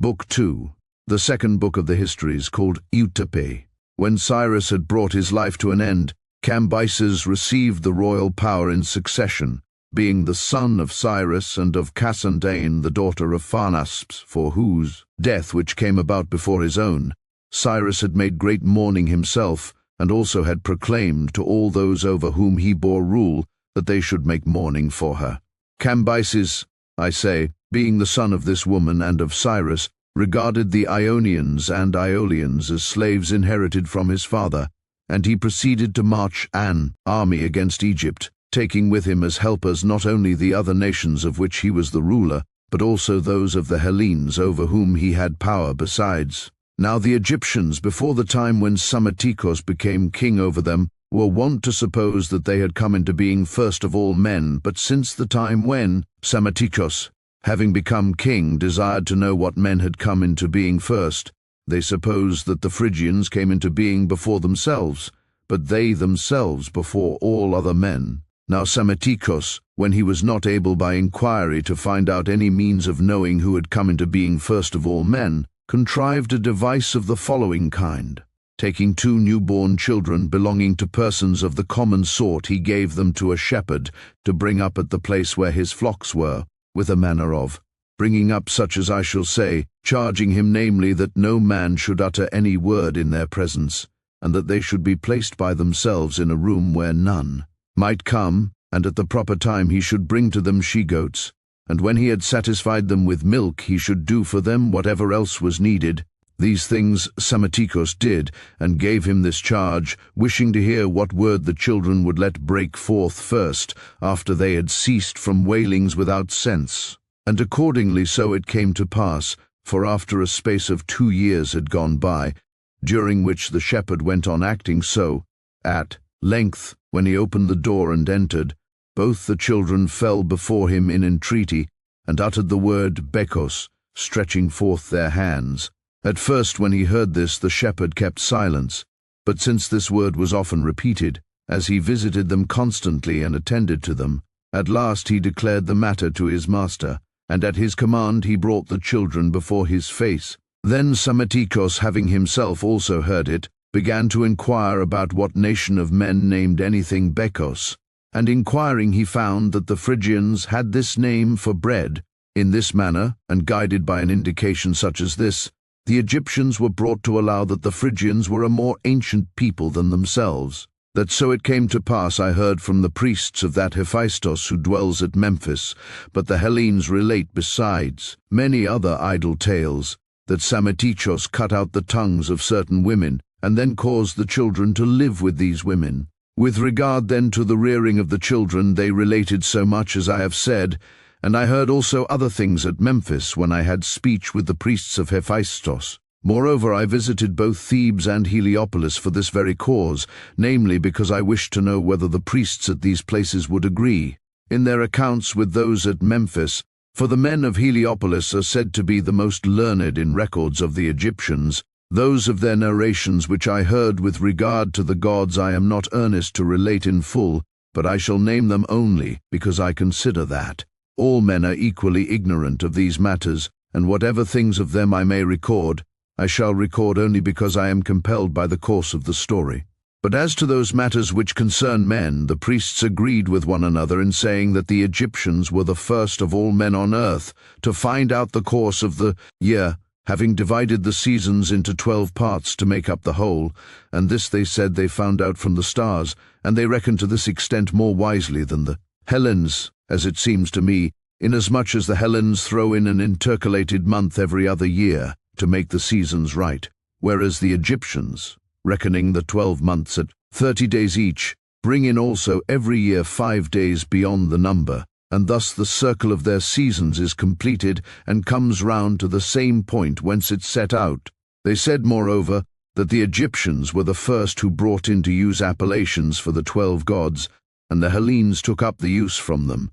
Book 2, the second book of the histories, called Euterpe. When Cyrus had brought his life to an end, Cambyses received the royal power in succession, being the son of Cyrus and of Cassandane, the daughter of Pharnaspes, for whose death, which came about before his own, Cyrus had made great mourning himself, and also had proclaimed to all those over whom he bore rule that they should make mourning for her. Cambyses, I say, being the son of this woman and of Cyrus, regarded the Ionians and Aeolians as slaves inherited from his father, and he proceeded to march an army against Egypt, taking with him as helpers not only the other nations of which he was the ruler, but also those of the Hellenes over whom he had power besides. Now the Egyptians, before the time when Psammetichos became king over them, were wont to suppose that they had come into being first of all men, but since the time when Psammetichos, having become king, desired to know what men had come into being first, they supposed that the Phrygians came into being before themselves, but they themselves before all other men. Now Psammetichos, when he was not able by inquiry to find out any means of knowing who had come into being first of all men, contrived a device of the following kind. Taking 2 newborn children belonging to persons of the common sort, he gave them to a shepherd to bring up at the place where his flocks were, with a manner of bringing up such as I shall say, charging him namely that no man should utter any word in their presence, and that they should be placed by themselves in a room where none might come, and at the proper time he should bring to them she-goats, and when he had satisfied them with milk he should do for them whatever else was needed. These things Psammetichos did, and gave him this charge, wishing to hear what word the children would let break forth first, after they had ceased from wailings without sense. And accordingly so it came to pass, for after a space of 2 years had gone by, during which the shepherd went on acting so, at length, when he opened the door and entered, both the children fell before him in entreaty, and uttered the word Bekos, stretching forth their hands. At first, when he heard this, the shepherd kept silence, but since this word was often repeated, as he visited them constantly and attended to them, at last he declared the matter to his master, and at his command he brought the children before his face. Then Psammetichos, having himself also heard it, began to inquire about what nation of men named anything Bekos, and inquiring he found that the Phrygians had this name for bread. In this manner, and guided by an indication such as this, the Egyptians were brought to allow that the Phrygians were a more ancient people than themselves. That so it came to pass I heard from the priests of that Hephaestus who dwells at Memphis, but the Hellenes relate besides many other idle tales, that Psammetichos cut out the tongues of certain women, and then caused the children to live with these women. With regard then to the rearing of the children, they related so much as I have said, and I heard also other things at Memphis when I had speech with the priests of Hephaestus. Moreover, I visited both Thebes and Heliopolis for this very cause, namely because I wished to know whether the priests at these places would agree in their accounts with those at Memphis, for the men of Heliopolis are said to be the most learned in records of the Egyptians. Those of their narrations which I heard with regard to the gods I am not earnest to relate in full, but I shall name them only, because I consider that all men are equally ignorant of these matters, and whatever things of them I may record, I shall record only because I am compelled by the course of the story. But as to those matters which concern men, the priests agreed with one another in saying that the Egyptians were the first of all men on earth to find out the course of the year, having divided the seasons into 12 parts to make up the whole, and this they said they found out from the stars, and they reckoned to this extent more wisely than the Hellenes, as it seems to me, inasmuch as the Hellenes throw in an intercalated month every other year to make the seasons right, whereas the Egyptians, reckoning the 12 months at 30 days each, bring in also every year 5 days beyond the number, and thus the circle of their seasons is completed and comes round to the same point whence it set out. They said, moreover, that the Egyptians were the first who brought into use appellations for the 12 gods, and the Hellenes took up the use from them,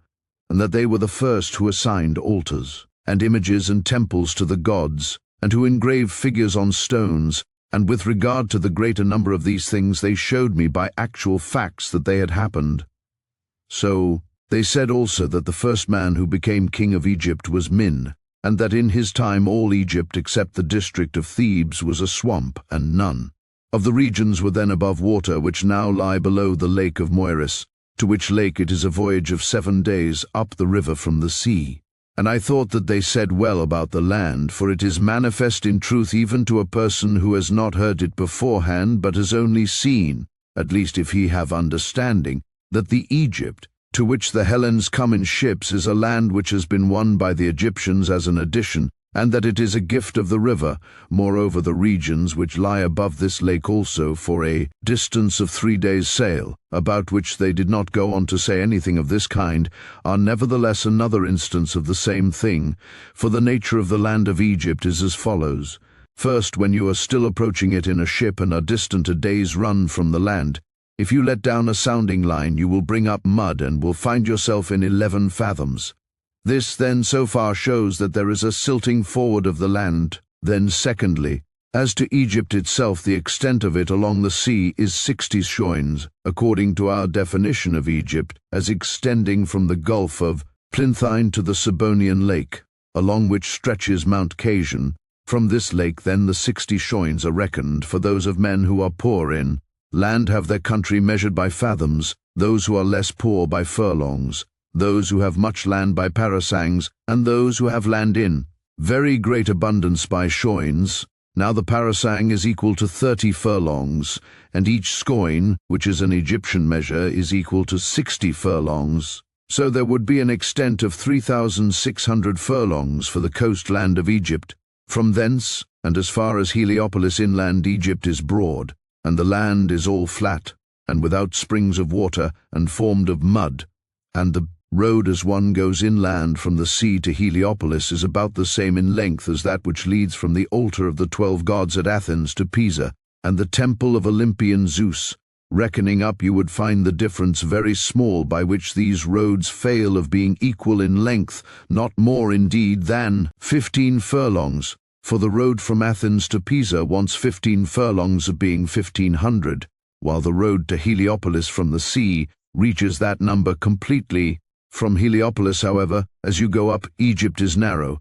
and that they were the first who assigned altars and images and temples to the gods, and who engraved figures on stones, and with regard to the greater number of these things they showed me by actual facts that they had happened. So they said also that the first man who became king of Egypt was Min, and that in his time all Egypt except the district of Thebes was a swamp, and none of the regions were then above water, which now lie below the lake of Moeris, to which lake it is a voyage of 7 days up the river from the sea. And I thought that they said well about the land, for it is manifest in truth even to a person who has not heard it beforehand, but has only seen, at least if he have understanding, that the Egypt, to which the Hellenes come in ships, is a land which has been won by the Egyptians as an addition, and that it is a gift of the river. Moreover, the regions which lie above this lake also, for a distance of 3 days' sail, about which they did not go on to say anything of this kind, are nevertheless another instance of the same thing. For the nature of the land of Egypt is as follows. First, when you are still approaching it in a ship and are distant a day's run from the land, if you let down a sounding line, you will bring up mud and will find yourself in 11 fathoms. This then so far shows that there is a silting forward of the land. Then secondly, as to Egypt itself, the extent of it along the sea is 60 shoins, according to our definition of Egypt, as extending from the Gulf of Plinthine to the Sabonian lake, along which stretches Mount Casion. From this lake then the 60 shoins are reckoned, for those of men who are poor in land have their country measured by fathoms, those who are less poor by furlongs, those who have much land by parasangs, and those who have land in very great abundance by shoins. Now the parasang is equal to 30 furlongs, and each scoin, which is an Egyptian measure, is equal to 60 furlongs. So there would be an extent of 3,600 furlongs for the coast land of Egypt. From thence, and as far as Heliopolis inland, Egypt is broad, and the land is all flat, and without springs of water, and formed of mud, and the road as one goes inland from the sea to Heliopolis is about the same in length as that which leads from the altar of the 12 gods at Athens to Pisa, and the temple of Olympian Zeus. Reckoning up, you would find the difference very small, by which these roads fail of being equal in length, not more indeed than 15 furlongs, for the road from Athens to Pisa wants 15 furlongs of being 1,500, while the road to Heliopolis from the sea reaches that number completely. From Heliopolis, however, as you go up, Egypt is narrow,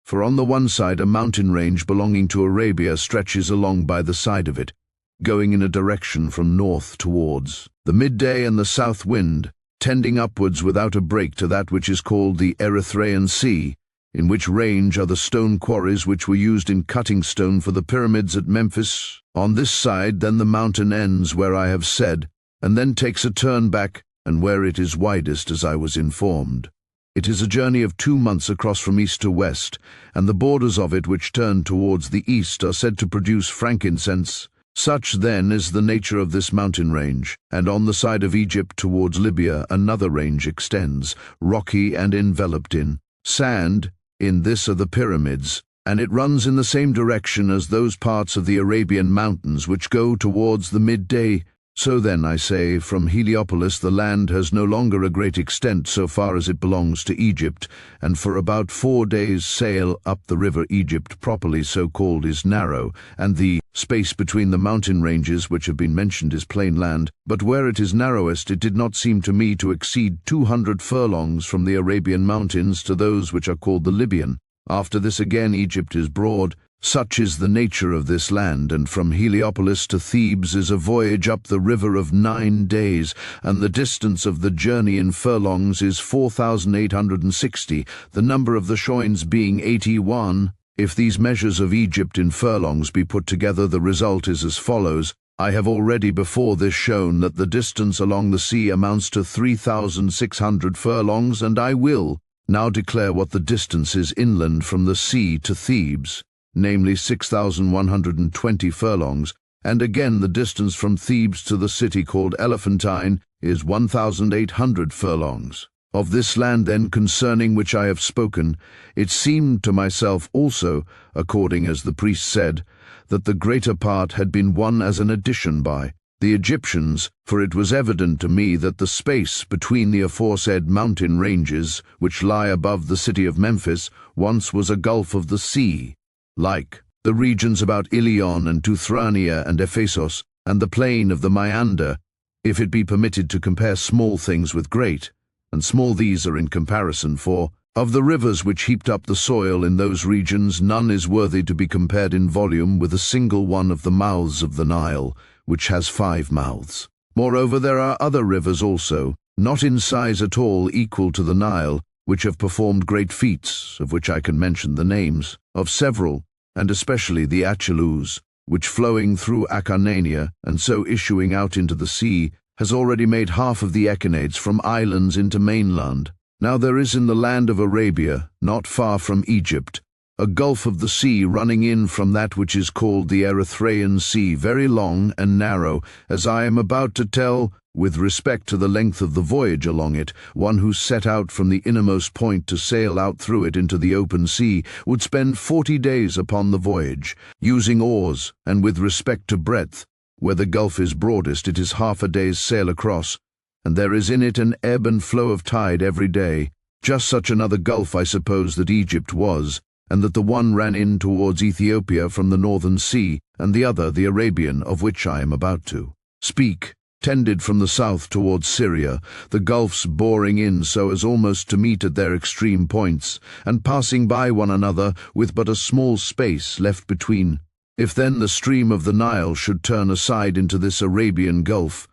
for on the one side a mountain range belonging to Arabia stretches along by the side of it, going in a direction from north towards the midday, and the south wind, tending upwards without a break to that which is called the Erythraean Sea, in which range are the stone quarries which were used in cutting stone for the pyramids at Memphis. On this side then the mountain ends where I have said, and then takes a turn back, and where it is widest, as I was informed. It is a journey of 2 months across from east to west, and the borders of it which turn towards the east are said to produce frankincense. Such then is the nature of this mountain range, and on the side of Egypt towards Libya another range extends, rocky and enveloped in sand. In this are the pyramids, and it runs in the same direction as those parts of the Arabian mountains which go towards the midday. So then, I say, from Heliopolis the land has no longer a great extent so far as it belongs to Egypt, and for about 4 days' sail up the river Egypt properly so called is narrow, and the space between the mountain ranges which have been mentioned is plain land, but where it is narrowest it did not seem to me to exceed 200 furlongs from the Arabian mountains to those which are called the Libyan. After this again Egypt is broad. Such is the nature of this land, and from Heliopolis to Thebes is a voyage up the river of 9 days, and the distance of the journey in furlongs is 4,860, the number of the shoins being 81. If these measures of Egypt in furlongs be put together, the result is as follows. I have already before this shown that the distance along the sea amounts to 3,600 furlongs, and I will now declare what the distance is inland from the sea to Thebes, namely 6,120 furlongs, and again the distance from Thebes to the city called Elephantine is 1,800 furlongs. Of this land then concerning which I have spoken, it seemed to myself also, according as the priest said, that the greater part had been won as an addition by the Egyptians, for it was evident to me that the space between the aforesaid mountain ranges, which lie above the city of Memphis, once was a gulf of the sea, like the regions about Ilion and Teuthrania and Ephesos, and the plain of the Maeander, if it be permitted to compare small things with great, and small these are in comparison, for Of the rivers which heaped up the soil in those regions, none is worthy to be compared in volume with a single one of the mouths of the Nile, which has 5 mouths. Moreover, there are other rivers also, not in size at all equal to the Nile, which have performed great feats, of which I can mention the names, of several, and especially the Achelous, which flowing through Acarnania, and so issuing out into the sea, has already made half of the Echinades from islands into mainland. Now there is in the land of Arabia, not far from Egypt, a gulf of the sea running in from that which is called the Erythraean Sea, very long and narrow, as I am about to tell, with respect to the length of the voyage along it. One who set out from the innermost point to sail out through it into the open sea would spend 40 days upon the voyage, using oars, and with respect to breadth, where the gulf is broadest, it is half a day's sail across, and there is in it an ebb and flow of tide every day. Just such another gulf I suppose that Egypt was, and that the one ran in towards Ethiopia from the northern sea, and the other, the Arabian, of which I am about to speak, tended from the south towards Syria, the gulfs boring in so as almost to meet at their extreme points, and passing by one another with but a small space left between. If then the stream of the Nile should turn aside into this Arabian Gulf,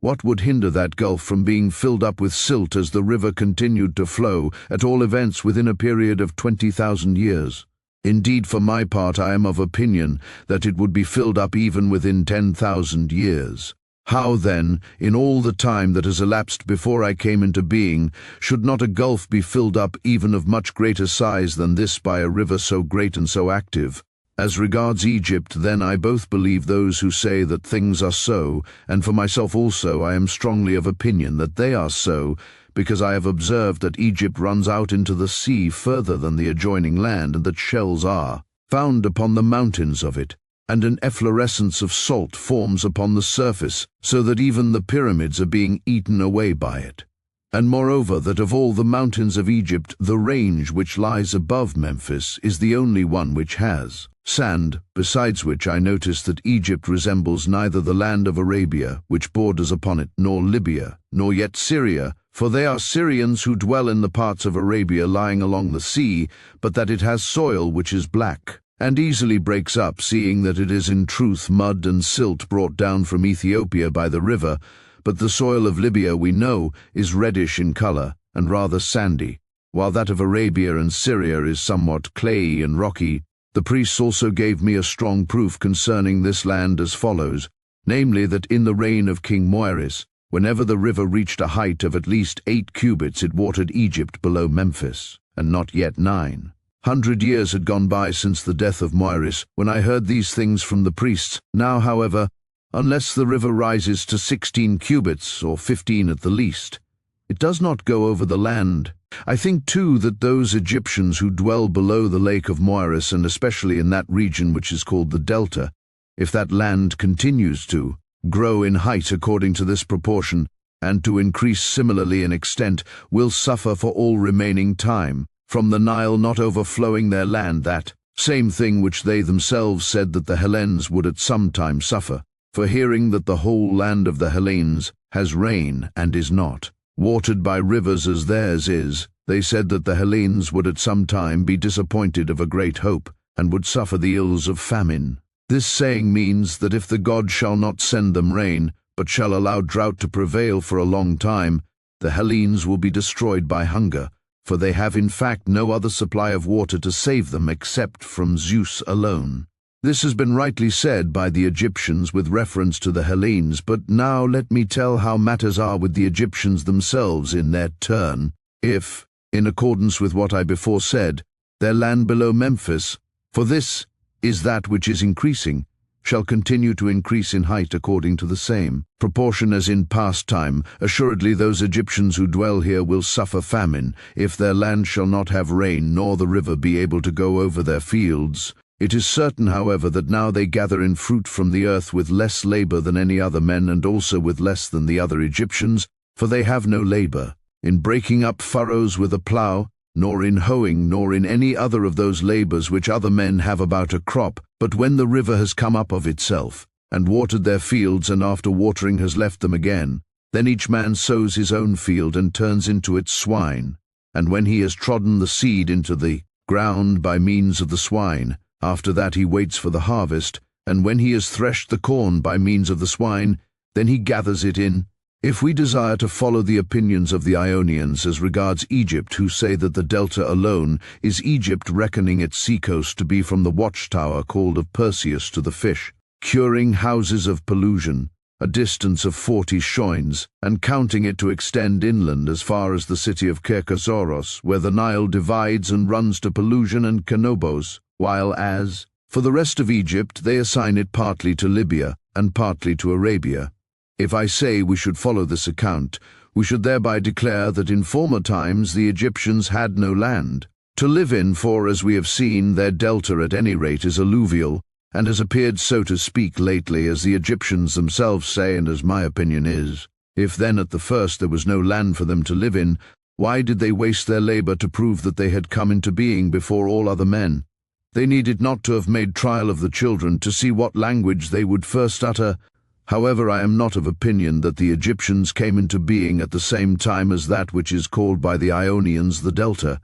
what would hinder that gulf from being filled up with silt as the river continued to flow, at all events within a period of 20,000 years? Indeed, for my part, I am of opinion that it would be filled up even within 10,000 years. How then, in all the time that has elapsed before I came into being, should not a gulf be filled up even of much greater size than this by a river so great and so active? As regards Egypt, then, I both believe those who say that things are so, and for myself also I am strongly of opinion that they are so, because I have observed that Egypt runs out into the sea further than the adjoining land, and that shells are found upon the mountains of it, and an efflorescence of salt forms upon the surface, so that even the pyramids are being eaten away by it. And moreover, that of all the mountains of Egypt, the range which lies above Memphis is the only one which has sand, besides which I notice that Egypt resembles neither the land of Arabia, which borders upon it, nor Libya, nor yet Syria, for they are Syrians who dwell in the parts of Arabia lying along the sea, but that it has soil which is black, and easily breaks up, seeing that it is in truth mud and silt brought down from Ethiopia by the river, but the soil of Libya, we know, is reddish in color, and rather sandy, while that of Arabia and Syria is somewhat clayey and rocky. The priests also gave me a strong proof concerning this land as follows, namely that in the reign of King Moiris, whenever the river reached a height of at least 8 cubits, it watered Egypt below Memphis, and not yet 900 years had gone by since the death of Moiris, when I heard these things from the priests. Now, however, unless the river rises to 16 cubits, or 15 at the least, it does not go over the land. I think, too, that those Egyptians who dwell below the lake of Moiris, and especially in that region which is called the Delta, if that land continues to grow in height according to this proportion, and to increase similarly in extent, will suffer for all remaining time, from the Nile not overflowing their land, that same thing which they themselves said that the Hellenes would at some time suffer. For hearing that the whole land of the Hellenes has rain and is not watered by rivers as theirs is, they said that the Hellenes would at some time be disappointed of a great hope, and would suffer the ills of famine. This saying means that if the gods shall not send them rain, but shall allow drought to prevail for a long time, the Hellenes will be destroyed by hunger, for they have in fact no other supply of water to save them except from Zeus alone. This has been rightly said by the Egyptians with reference to the Hellenes, but now let me tell how matters are with the Egyptians themselves in their turn. If, in accordance with what I before said, their land below Memphis, for this is that which is increasing, shall continue to increase in height according to the same proportion as in past time, assuredly those Egyptians who dwell here will suffer famine, if their land shall not have rain, nor the river be able to go over their fields. It is certain, however, that now they gather in fruit from the earth with less labor than any other men, and also with less than the other Egyptians, for they have no labor in breaking up furrows with a plough, nor in hoeing, nor in any other of those labors which other men have about a crop. But when the river has come up of itself, and watered their fields, and after watering has left them again, then each man sows his own field and turns into it swine, and when he has trodden the seed into the ground by means of the swine, after that he waits for the harvest, and when he has threshed the corn by means of the swine, then he gathers it in. If we desire to follow the opinions of the Ionians as regards Egypt, who say that the delta alone is Egypt, reckoning its seacoast to be from the watchtower called of Perseus to the fish, curing houses of Pelusium, a distance of 40 shoines, and counting it to extend inland as far as the city of Kerkazoros, where the Nile divides and runs to Pelusium and Canobos, while as for the rest of Egypt they assign it partly to Libya and partly to Arabia. If I say we should follow this account, we should thereby declare that in former times the Egyptians had no land to live in, for, as we have seen, their delta at any rate is alluvial, and has appeared so to speak lately, as the Egyptians themselves say, and as my opinion is. If then at the first there was no land for them to live in, why did they waste their labor to prove that they had come into being before all other men? They needed not to have made trial of the children to see what language they would first utter. However, I am not of opinion that the Egyptians came into being at the same time as that which is called by the Ionians the Delta,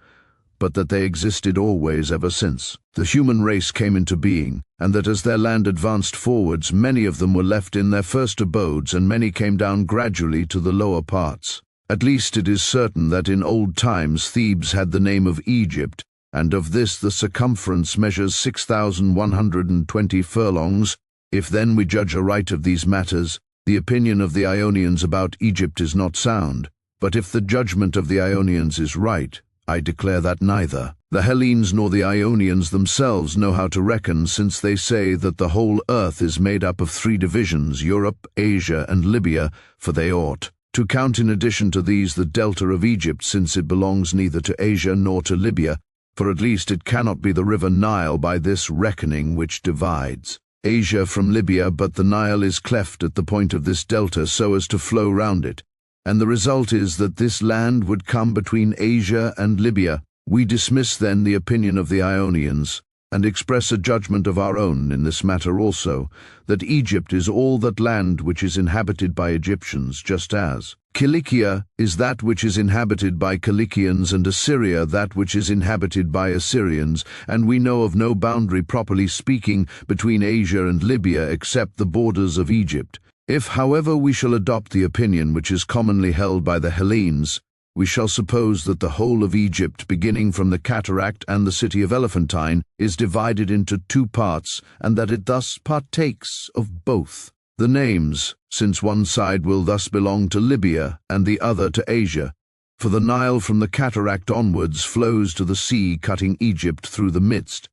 but that they existed always ever since the human race came into being, and that as their land advanced forwards, many of them were left in their first abodes, and many came down gradually to the lower parts. At least it is certain that in old times Thebes had the name of Egypt, and of this the circumference measures 6,120 furlongs. If then we judge aright of these matters, the opinion of the Ionians about Egypt is not sound, but if the judgment of the Ionians is right, I declare that neither the Hellenes nor the Ionians themselves know how to reckon, since they say that the whole earth is made up of 3 divisions, Europe, Asia, and Libya, for they ought to count in addition to these the delta of Egypt, since it belongs neither to Asia nor to Libya, for at least it cannot be the river Nile by this reckoning which divides Asia from Libya, but the Nile is cleft at the point of this delta so as to flow round it, and the result is that this land would come between Asia and Libya. We dismiss then the opinion of the Ionians, and express a judgment of our own in this matter also, that Egypt is all that land which is inhabited by Egyptians, just as Cilicia is that which is inhabited by Cilicians, and Assyria that which is inhabited by Assyrians, and we know of no boundary, properly speaking, between Asia and Libya except the borders of Egypt. If, however, we shall adopt the opinion which is commonly held by the Hellenes, we shall suppose that the whole of Egypt, beginning from the cataract and the city of Elephantine, is divided into 2 parts, and that it thus partakes of both the names, since one side will thus belong to Libya and the other to Asia. For the Nile from the cataract onwards flows to the sea, cutting Egypt through the midst,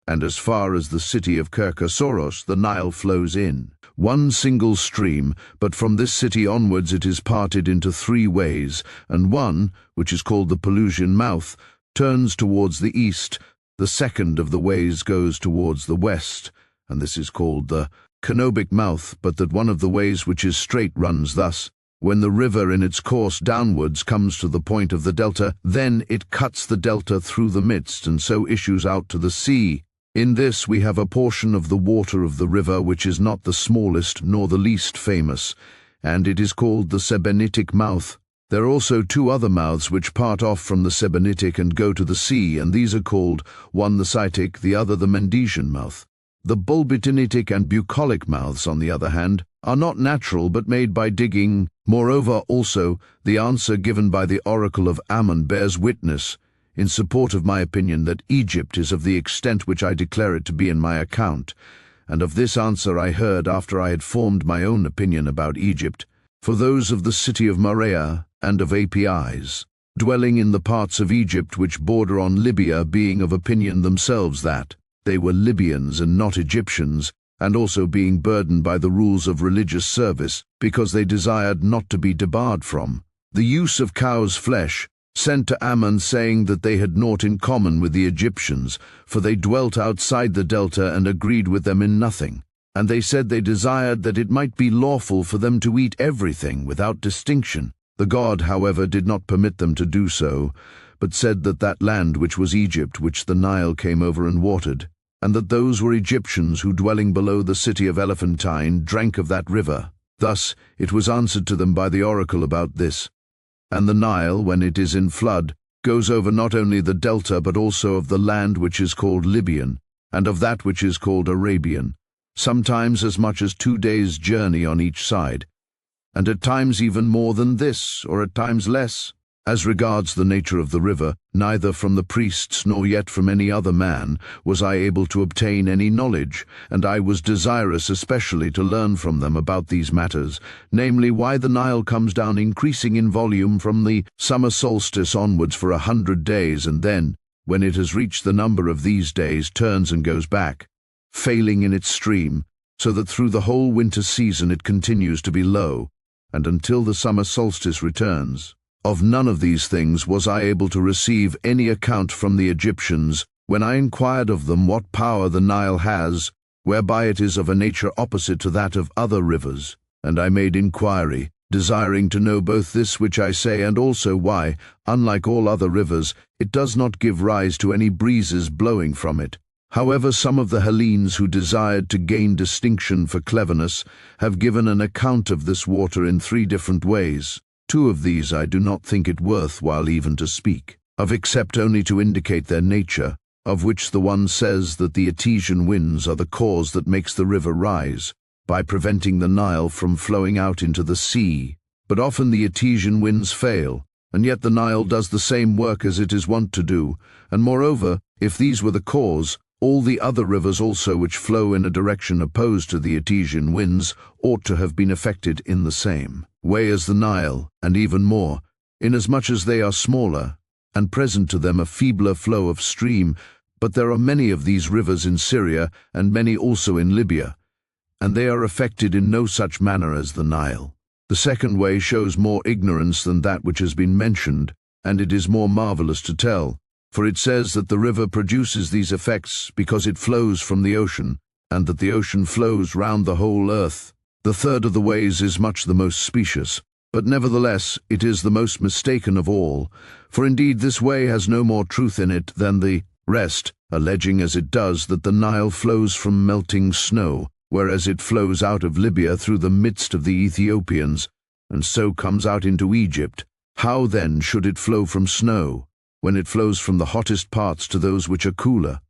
and as far as the city of Kerkasoros the Nile flows in one single stream, but from this city onwards it is parted into 3 ways, and one, which is called the Pelusian mouth, turns towards the east. The second of the ways goes towards the west, and this is called the Canobic mouth, but that one of the ways which is straight runs thus: when the river in its course downwards comes to the point of the delta, then it cuts the delta through the midst, and so issues out to the sea. In this we have a portion of the water of the river which is not the smallest nor the least famous, and it is called the Sebennytic mouth. There are also 2 other mouths which part off from the Sebennytic and go to the sea, and these are called, one the Cytic, the other the Mendesian mouth. The Bulbitinitic and Bucolic mouths, on the other hand, are not natural but made by digging. Moreover, also, the answer given by the oracle of Ammon bears witness in support of my opinion that Egypt is of the extent which I declare it to be in my account, and of this answer I heard after I had formed my own opinion about Egypt. For those of the city of Marea and of Apis, dwelling in the parts of Egypt which border on Libya, being of opinion themselves that they were Libyans and not Egyptians, and also being burdened by the rules of religious service, because they desired not to be debarred from the use of cow's flesh, sent to Ammon, saying that they had naught in common with the Egyptians, for they dwelt outside the delta and agreed with them in nothing. And they said they desired that it might be lawful for them to eat everything without distinction. The god, however, did not permit them to do so, but said that that land which was Egypt, which the Nile came over and watered, and that those were Egyptians who, dwelling below the city of Elephantine, drank of that river. Thus it was answered to them by the oracle about this: and the Nile, when it is in flood, goes over not only the delta but also of the land which is called Libyan, and of that which is called Arabian, sometimes as much as 2 days' journey on each side, and at times even more than this, or at times less. As regards the nature of the river, neither from the priests nor yet from any other man was I able to obtain any knowledge, and I was desirous especially to learn from them about these matters, namely why the Nile comes down increasing in volume from the summer solstice onwards for 100 days, and then, when it has reached the number of these days, turns and goes back, failing in its stream, so that through the whole winter season it continues to be low, and until the summer solstice returns. Of none of these things was I able to receive any account from the Egyptians, when I inquired of them what power the Nile has, whereby it is of a nature opposite to that of other rivers. And I made inquiry, desiring to know both this which I say, and also why, unlike all other rivers, it does not give rise to any breezes blowing from it. However, some of the Hellenes who desired to gain distinction for cleverness have given an account of this water in 3 different ways. 2 of these I do not think it worth while even to speak of, except only to indicate their nature, of which the one says that the Etesian winds are the cause that makes the river rise, by preventing the Nile from flowing out into the sea. But often the Etesian winds fail, and yet the Nile does the same work as it is wont to do, and moreover, if these were the cause, all the other rivers also which flow in a direction opposed to the Etesian winds ought to have been affected in the same way as the Nile, and even more, inasmuch as they are smaller, and present to them a feebler flow of stream. But there are many of these rivers in Syria, and many also in Libya, and they are affected in no such manner as the Nile. The second way shows more ignorance than that which has been mentioned, and it is more marvelous to tell, for it says that the river produces these effects because it flows from the ocean, and that the ocean flows round the whole earth. The third of the ways is much the most specious, but nevertheless it is the most mistaken of all, for indeed this way has no more truth in it than the rest, alleging as it does that the Nile flows from melting snow, whereas it flows out of Libya through the midst of the Ethiopians, and so comes out into Egypt. How then should it flow from snow, when it flows from the hottest parts to those which are cooler?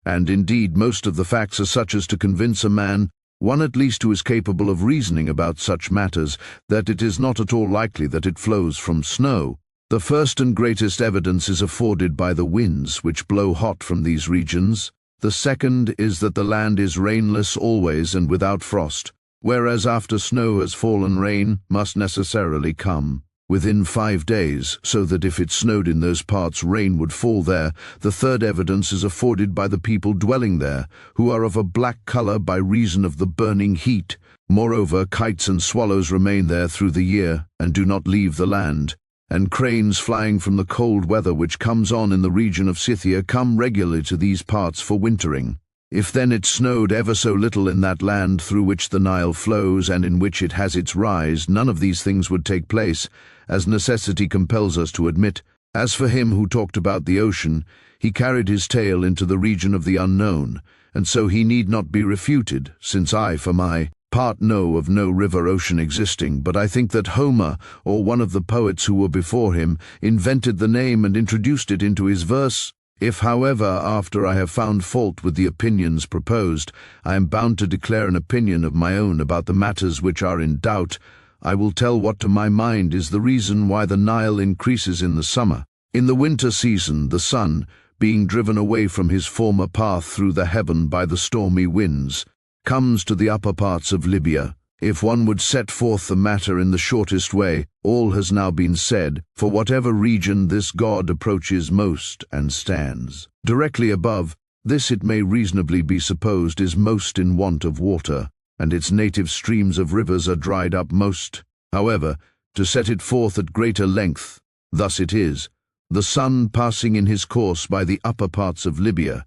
And indeed most of the facts are such as to convince a man, one at least who is capable of reasoning about such matters, that it is not at all likely that it flows from snow. The first and greatest evidence is afforded by the winds which blow hot from these regions. The second is that the land is rainless always and without frost, whereas after snow has fallen rain must necessarily come within 5 days, so that if it snowed in those parts rain would fall there. The third evidence is afforded by the people dwelling there, who are of a black color by reason of the burning heat. Moreover, kites and swallows remain there through the year, and do not leave the land, and cranes flying from the cold weather which comes on in the region of Scythia come regularly to these parts for wintering. If then it snowed ever so little in that land through which the Nile flows and in which it has its rise, none of these things would take place, as necessity compels us to admit. As for him who talked about the ocean, he carried his tale into the region of the unknown, and so he need not be refuted, since I, for my part, know of no river-ocean existing. But I think that Homer, or one of the poets who were before him, invented the name and introduced it into his verse. If, however, after I have found fault with the opinions proposed, I am bound to declare an opinion of my own about the matters which are in doubt, I will tell what to my mind is the reason why the Nile increases in the summer. In the winter season, the sun, being driven away from his former path through the heaven by the stormy winds, comes to the upper parts of Libya. If one would set forth the matter in the shortest way, all has now been said, for whatever region this god approaches most and stands directly above, this it may reasonably be supposed is most in want of water, and its native streams of rivers are dried up most. However, to set it forth at greater length, thus it is, the sun passing in his course by the upper parts of Libya,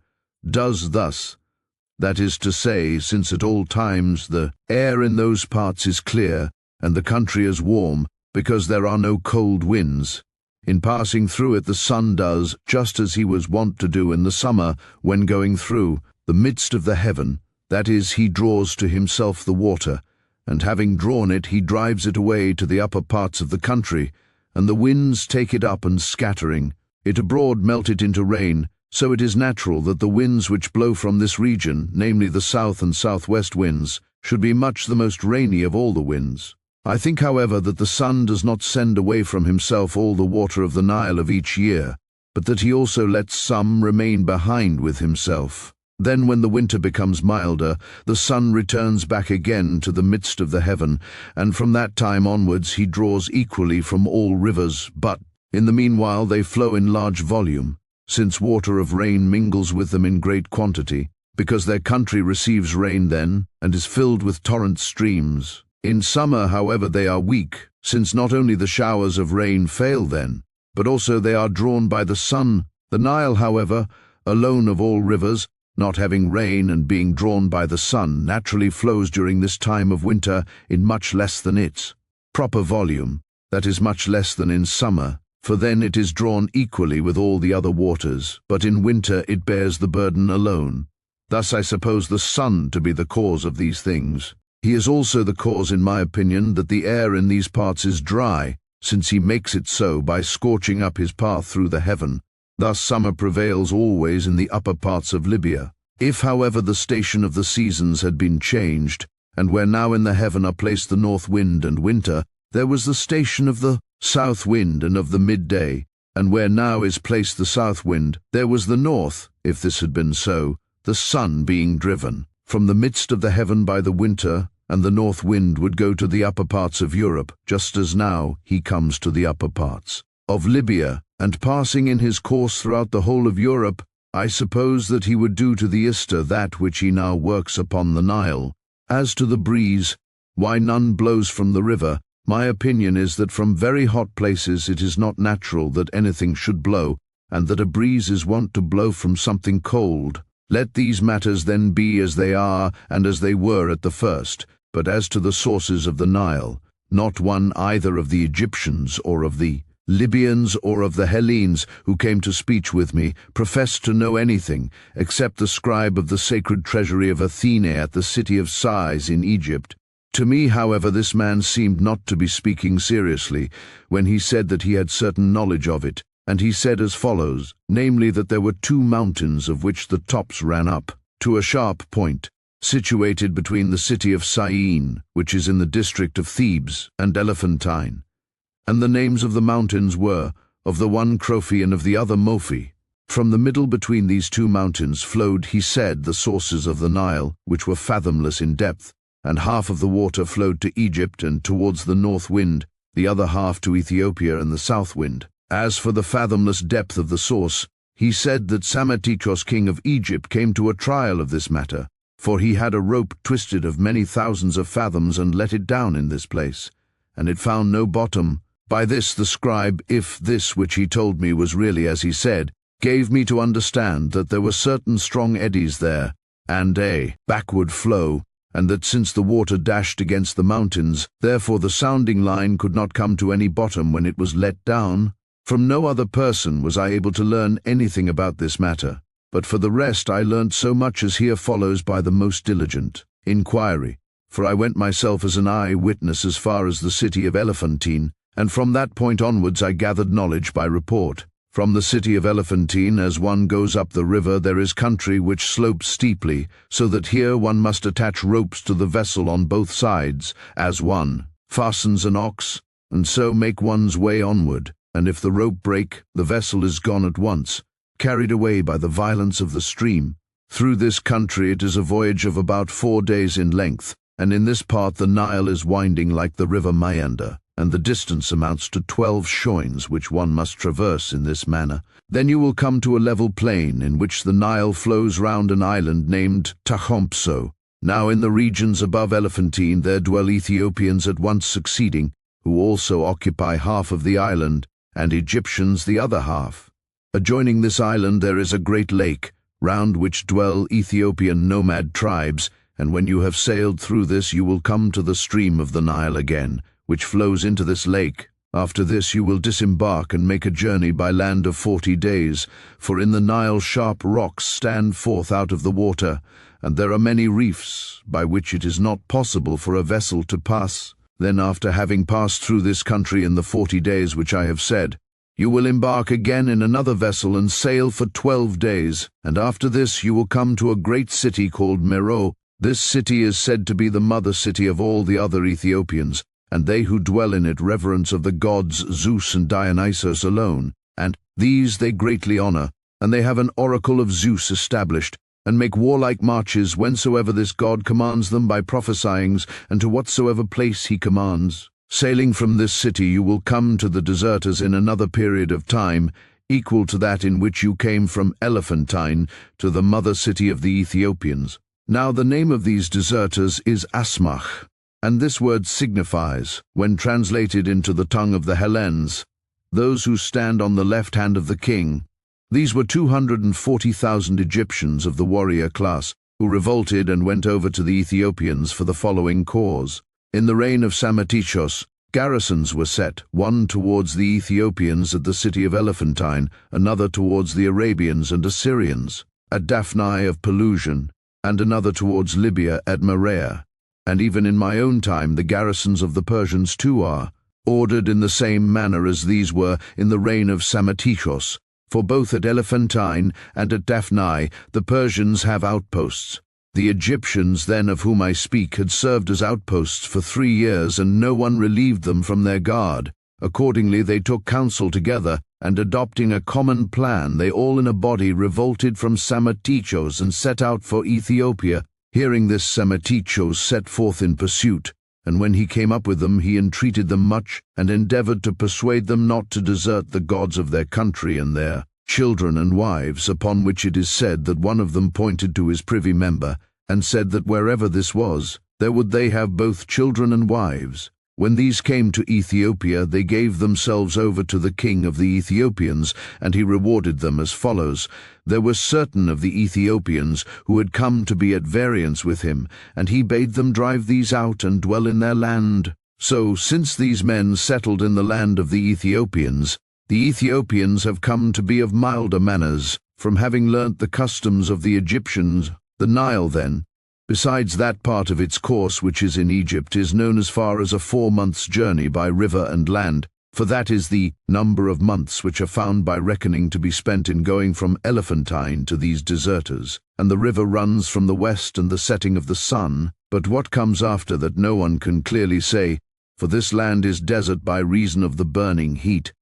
does thus. That is to say, since at all times the air in those parts is clear, and the country is warm, because there are no cold winds. In passing through it the sun does, just as he was wont to do in the summer, when going through the midst of the heaven, that is, he draws to himself the water, and having drawn it he drives it away to the upper parts of the country, and the winds take it up and scattering, it abroad melted into rain, so it is natural that the winds which blow from this region, namely the south and southwest winds, should be much the most rainy of all the winds. I think, however, that the sun does not send away from himself all the water of the Nile of each year, but that he also lets some remain behind with himself. Then when the winter becomes milder, the sun returns back again to the midst of the heaven, and from that time onwards he draws equally from all rivers, but in the meanwhile they flow in large volume, since water of rain mingles with them in great quantity, because their country receives rain then, and is filled with torrent streams. In summer, however, they are weak, since not only the showers of rain fail then, but also they are drawn by the sun. The Nile, however, alone of all rivers, not having rain and being drawn by the sun, naturally flows during this time of winter in much less than its proper volume, that is much less than in summer, for then it is drawn equally with all the other waters, but in winter it bears the burden alone. Thus I suppose the sun to be the cause of these things. He is also the cause, in my opinion, that the air in these parts is dry, since he makes it so by scorching up his path through the heaven. Thus summer prevails always in the upper parts of Libya. If, however, the station of the seasons had been changed, and where now in the heaven are placed the north wind and winter, there was the station of the south wind and of the midday, and where now is placed the south wind, there was the north, if this had been so, the sun being driven from the midst of the heaven by the winter, and the north wind would go to the upper parts of Europe, just as now he comes to the upper parts of Libya, and passing in his course throughout the whole of Europe, I suppose that he would do to the Ister that which he now works upon the Nile. As to the breeze, why none blows from the river, my opinion is that from very hot places it is not natural that anything should blow, and that a breeze is wont to blow from something cold. Let these matters then be as they are and as they were at the first, but as to the sources of the Nile, not one either of the Egyptians or of the Libyans or of the Hellenes who came to speech with me professed to know anything, except the scribe of the sacred treasury of Athene at the city of Sais in Egypt. To me, however, this man seemed not to be speaking seriously when he said that he had certain knowledge of it, and he said as follows, namely that there were 2 mountains of which the tops ran up to a sharp point, situated between the city of Syene, which is in the district of Thebes, and Elephantine. And the names of the mountains were, of the one Crophi and of the other Mophi. From the middle between these 2 mountains flowed, he said, the sources of the Nile, which were fathomless in depth, and half of the water flowed to Egypt and towards the north wind, the other half to Ethiopia and the south wind. As for the fathomless depth of the source, he said that Psammetichos, king of Egypt, came to a trial of this matter, for he had a rope twisted of many thousands of fathoms and let it down in this place, and it found no bottom. By this the scribe, if this which he told me was really as he said, gave me to understand that there were certain strong eddies there, and a backward flow, and that since the water dashed against the mountains, therefore the sounding line could not come to any bottom when it was let down. From no other person was I able to learn anything about this matter, but for the rest I learnt so much as here follows by the most diligent inquiry, for I went myself as an eye-witness as far as the city of Elephantine, and from that point onwards I gathered knowledge by report. From the city of Elephantine, as one goes up the river, there is country which slopes steeply, so that here one must attach ropes to the vessel on both sides, as one fastens an ox, and so make one's way onward, and if the rope break, the vessel is gone at once, carried away by the violence of the stream. Through this country it is a voyage of about 4 days in length, and in this part the Nile is winding like the river Maeander, and the distance amounts to 12 shoins which one must traverse in this manner. Then you will come to a level plain in which the Nile flows round an island named Tachompso. Now in the regions above Elephantine there dwell Ethiopians at once succeeding, who also occupy half of the island, and Egyptians the other half. Adjoining this island there is a great lake, round which dwell Ethiopian nomad tribes, and when you have sailed through this you will come to the stream of the Nile again, which flows into this lake. After this you will disembark and make a journey by land of 40 days, for in the Nile sharp rocks stand forth out of the water, and there are many reefs, by which it is not possible for a vessel to pass. Then after having passed through this country in the 40 days which I have said, You will embark again in another vessel and sail for 12 days, and after this you will come to a great city called Meroe. This city is said to be the mother city of all the other Ethiopians, and they who dwell in it reverence of the gods Zeus and Dionysus alone, and these they greatly honor, and they have an oracle of Zeus established, and make warlike marches whensoever this god commands them by prophesyings, and to whatsoever place he commands. Sailing from this city you will come to the deserters in another period of time, equal to that in which you came from Elephantine to the mother city of the Ethiopians. Now the name of these deserters is Asmach, and this word signifies, when translated into the tongue of the Hellenes, those who stand on the left hand of the king. These were 240,000 Egyptians of the warrior class, who revolted and went over to the Ethiopians for the following cause. In the reign of Psammetichos, garrisons were set, one towards the Ethiopians at the city of Elephantine, another towards the Arabians and Assyrians, at Daphne of Pelusium, and another towards Libya at Marea. And even in my own time the garrisons of the Persians too are ordered in the same manner as these were in the reign of Psammetichos, for both at Elephantine and at Daphne the Persians have outposts. The Egyptians then of whom I speak had served as outposts for 3 years, and no one relieved them from their guard. Accordingly they took counsel together, and adopting a common plan, they all in a body revolted from Psammetichos and set out for Ethiopia. Hearing this, Psammetichos set forth in pursuit, and when he came up with them he entreated them much, and endeavored to persuade them not to desert the gods of their country and their children and wives, upon which it is said that one of them pointed to his privy member, and said that wherever this was, there would they have both children and wives. When these came to Ethiopia, they gave themselves over to the king of the Ethiopians, and he rewarded them as follows. There were certain of the Ethiopians who had come to be at variance with him, and he bade them drive these out and dwell in their land. So, since these men settled in the land of the Ethiopians have come to be of milder manners, from having learnt the customs of the Egyptians. The Nile, then, besides that part of its course which is in Egypt, is known as far as a 4 months' journey by river and land, for that is the number of months which are found by reckoning to be spent in going from Elephantine to these deserters. And the river runs from the west and the setting of the sun, but what comes after that no one can clearly say, for this land is desert by reason of the burning heat.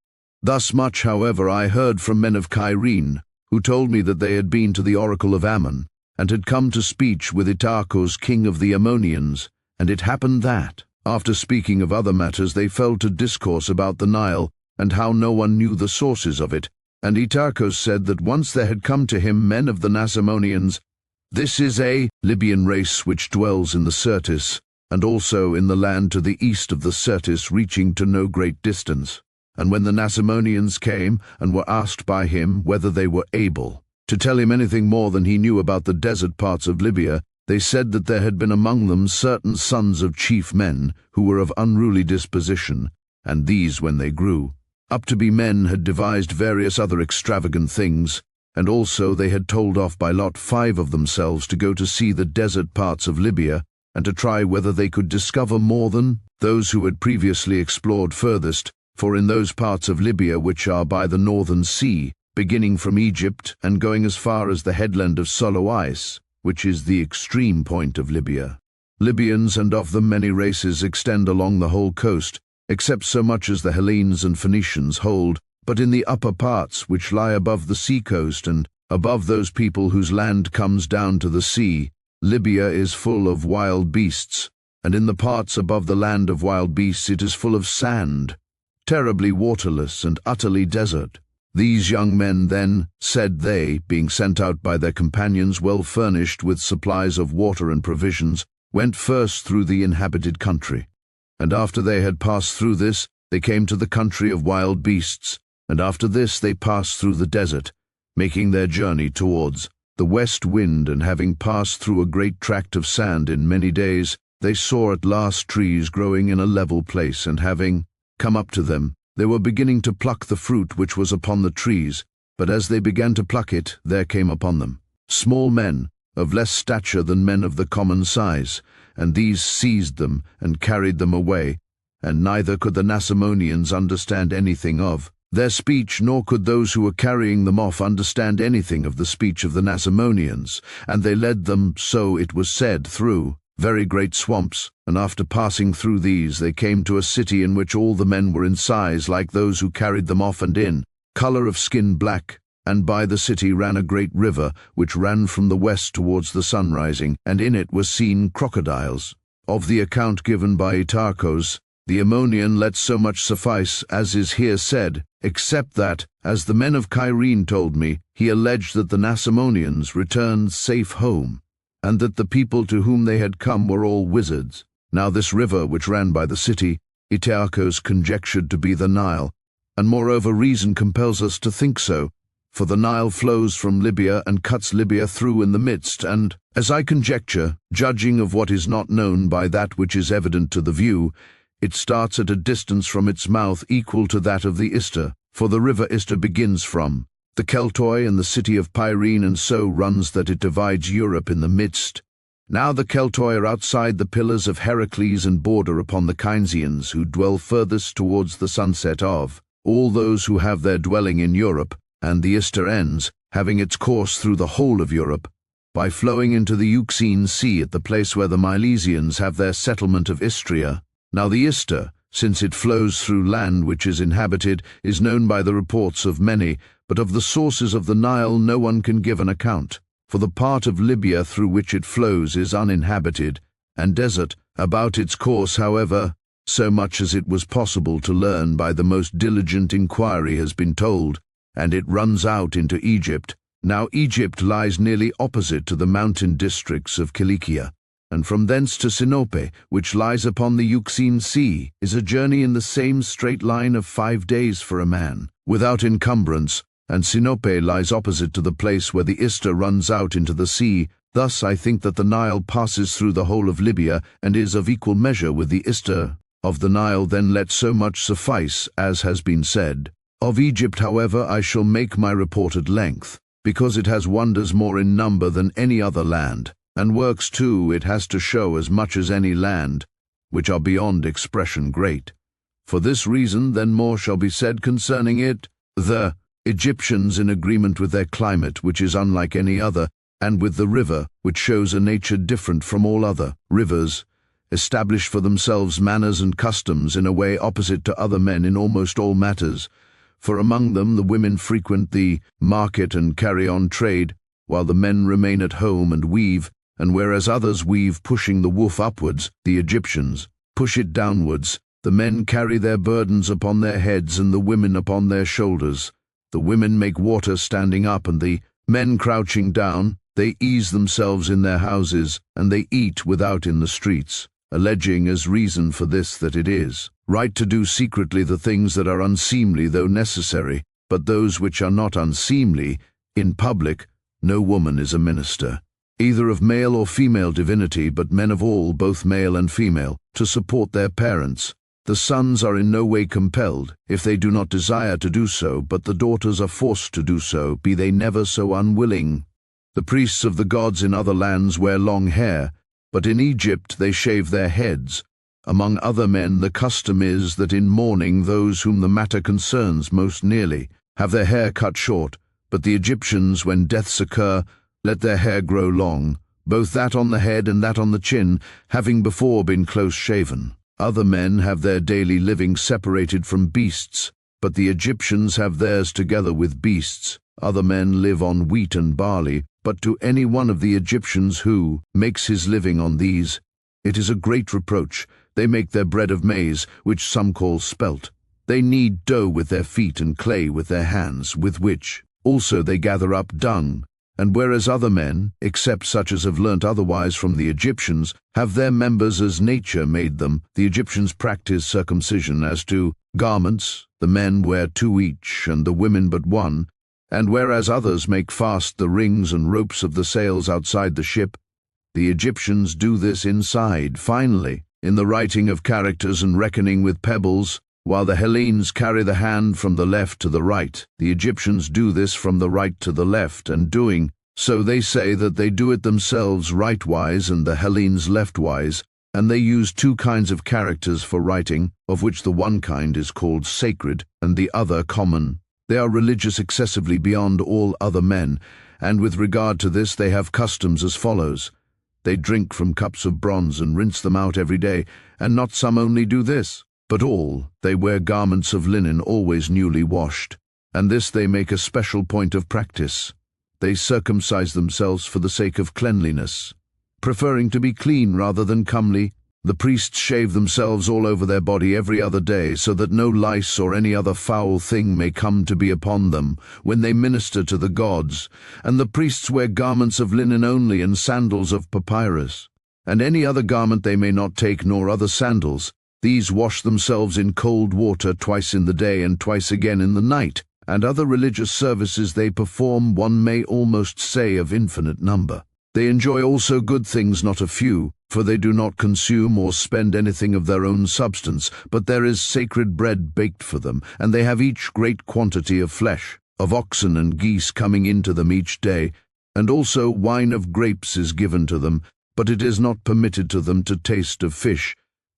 Thus much, however, I heard from men of Cyrene, who told me that they had been to the oracle of Ammon, and had come to speech with Euterpe, king of the Ammonians. And it happened that, after speaking of other matters, they fell to discourse about the Nile, and how no one knew the sources of it. And Euterpe said that once there had come to him men of the Nasamonians. This is a Libyan race which dwells in the Syrtis, and also in the land to the east of the Syrtis, reaching to no great distance. And when the Nasamonians came, and were asked by him whether they were able to tell him anything more than he knew about the desert parts of Libya, they said that there had been among them certain sons of chief men, who were of unruly disposition, and these, when they grew up to be men, had devised various other extravagant things, and also they had told off by lot 5 of themselves to go to see the desert parts of Libya, and to try whether they could discover more than those who had previously explored furthest, for in those parts of Libya which are by the northern sea, beginning from Egypt and going as far as the headland of Solois, which is the extreme point of Libya, Libyans and of them many races extend along the whole coast, except so much as the Hellenes and Phoenicians hold, but in the upper parts which lie above the sea coast and above those people whose land comes down to the sea, Libya is full of wild beasts, and in the parts above the land of wild beasts it is full of sand, terribly waterless and utterly desert. These young men then, said they, being sent out by their companions well furnished with supplies of water and provisions, went first through the inhabited country. And after they had passed through this, they came to the country of wild beasts, and after this they passed through the desert, making their journey towards the west wind, and having passed through a great tract of sand in many days, they saw at last trees growing in a level place, and having come up to them, they were beginning to pluck the fruit which was upon the trees, but as they began to pluck it, there came upon them small men, of less stature than men of the common size, and these seized them and carried them away, and neither could the Nasamonians understand anything of their speech, nor could those who were carrying them off understand anything of the speech of the Nasamonians, and they led them, so it was said, through very great swamps, and after passing through these they came to a city in which all the men were in size like those who carried them off, and in color of skin black. And by the city ran a great river, which ran from the west towards the sun rising, and in it were seen crocodiles. Of the account given by Euterpe, the Ammonian, let so much suffice as is here said, except that, as the men of Cyrene told me, he alleged that the Nasamonians returned safe home, and that the people to whom they had come were all wizards. Now this river which ran by the city, Euterpe conjectured to be the Nile, and moreover reason compels us to think so, for the Nile flows from Libya and cuts Libya through in the midst, and, as I conjecture, judging of what is not known by that which is evident to the view, it starts at a distance from its mouth equal to that of the Ister, for the river Ister begins from the Keltoi and the city of Pyrene, and so runs that it divides Europe in the midst. Now the Keltoi are outside the pillars of Heracles and border upon the Kynesians, who dwell furthest towards the sunset of all those who have their dwelling in Europe, and the Ister ends, having its course through the whole of Europe, by flowing into the Euxine Sea at the place where the Milesians have their settlement of Istria. Now the Ister, since it flows through land which is inhabited, is known by the reports of many, but of the sources of the Nile no one can give an account, for the part of Libya through which it flows is uninhabited, and desert. About its course, however, so much as it was possible to learn by the most diligent inquiry has been told, and it runs out into Egypt. Now Egypt lies nearly opposite to the mountain districts of Cilicia, and from thence to Sinope, which lies upon the Euxine Sea, is a journey in the same straight line of 5 days for a man, without encumbrance, and Sinope lies opposite to the place where the Ister runs out into the sea. Thus I think that the Nile passes through the whole of Libya, and is of equal measure with the Ister of the Nile. Then let so much suffice as has been said. Of Egypt, however, I shall make my report at length, because it has wonders more in number than any other land, and works too it has to show as much as any land, which are beyond expression great. For this reason then more shall be said concerning it. The Egyptians, in agreement with their climate, which is unlike any other, and with the river, which shows a nature different from all other rivers, establish for themselves manners and customs in a way opposite to other men in almost all matters. For among them the women frequent the market and carry on trade, while the men remain at home and weave, and whereas others weave pushing the woof upwards, the Egyptians push it downwards. The men carry their burdens upon their heads and the women upon their shoulders. The women make water standing up and the men crouching down. They ease themselves in their houses, and they eat without in the streets, alleging as reason for this that it is right to do secretly the things that are unseemly though necessary, but those which are not unseemly, in public. No woman is a minister, either of male or female divinity, but men of all, both male and female, to support their parents. The sons are in no way compelled, if they do not desire to do so, but the daughters are forced to do so, be they never so unwilling. The priests of the gods in other lands wear long hair, but in Egypt they shave their heads. Among other men the custom is that in mourning those whom the matter concerns most nearly have their hair cut short, but the Egyptians, when deaths occur, let their hair grow long, both that on the head and that on the chin, having before been close shaven. Other men have their daily living separated from beasts, but the Egyptians have theirs together with beasts. Other men live on wheat and barley, but to any one of the Egyptians who makes his living on these, it is a great reproach. They make their bread of maize, which some call spelt. They knead dough with their feet and clay with their hands, with which also they gather up dung. And whereas other men, except such as have learnt otherwise from the Egyptians, have their members as nature made them, the Egyptians practice circumcision. As to garments, the men wear 2 each, and the women but 1. And whereas others make fast the rings and ropes of the sails outside the ship, the Egyptians do this inside. Finally, in the writing of characters and reckoning with pebbles, while the Hellenes carry the hand from the left to the right, the Egyptians do this from the right to the left, and doing so they say that they do it themselves rightwise and the Hellenes leftwise, and they use two kinds of characters for writing, of which the one kind is called sacred and the other common. They are religious excessively beyond all other men, and with regard to this they have customs as follows. They drink from cups of bronze and rinse them out every day, and not some only do this, but all. They wear garments of linen always newly washed, and this they make a special point of practice. They circumcise themselves for the sake of cleanliness, preferring to be clean rather than comely. The priests shave themselves all over their body every other day, so that no lice or any other foul thing may come to be upon them when they minister to the gods. And the priests wear garments of linen only, and sandals of papyrus. And any other garment they may not take, nor other sandals. These wash themselves in cold water twice in the day and twice again in the night. And other religious services they perform, one may almost say of infinite number. They enjoy also good things not a few, for they do not consume or spend anything of their own substance, but there is sacred bread baked for them, and they have each great quantity of flesh, of oxen and geese coming into them each day, and also wine of grapes is given to them, but it is not permitted to them to taste of fish.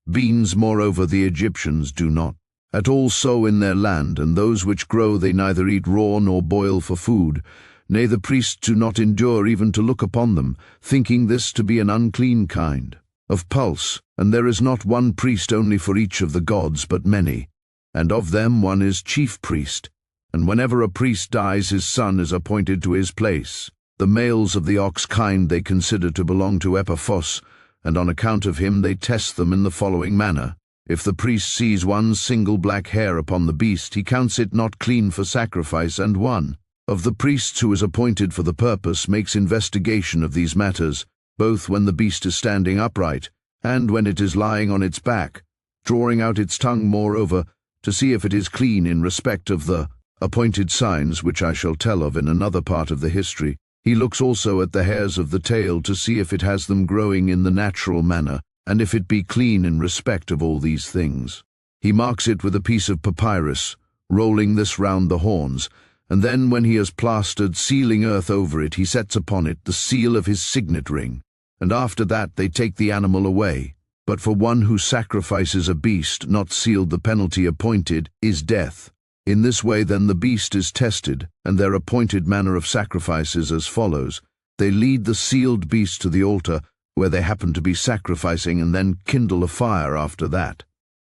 Beans, moreover, the Egyptians do not at all sow in their land, and those which grow they neither eat raw nor boil for food. Nay, the priests do not endure even to look upon them, thinking this to be an unclean kind of pulse, and there is not one priest only for each of the gods, but many, and of them one is chief priest, and whenever a priest dies his son is appointed to his place. The males of the ox kind they consider to belong to Epiphos, and on account of him they test them in the following manner. If the priest sees one single black hair upon the beast, he counts it not clean for sacrifice, and one of the priests who is appointed for the purpose makes investigation of these matters, both when the beast is standing upright and when it is lying on its back, drawing out its tongue moreover, to see if it is clean in respect of the appointed signs which I shall tell of in another part of the history. He looks also at the hairs of the tail to see if it has them growing in the natural manner, and if it be clean in respect of all these things. He marks it with a piece of papyrus, rolling this round the horns, and then when he has plastered sealing earth over it, he sets upon it the seal of his signet ring, and after that they take the animal away. But for one who sacrifices a beast not sealed, the penalty appointed is death. In this way then the beast is tested, and their appointed manner of sacrifice is as follows. They lead the sealed beast to the altar, where they happen to be sacrificing, and then kindle a fire after that.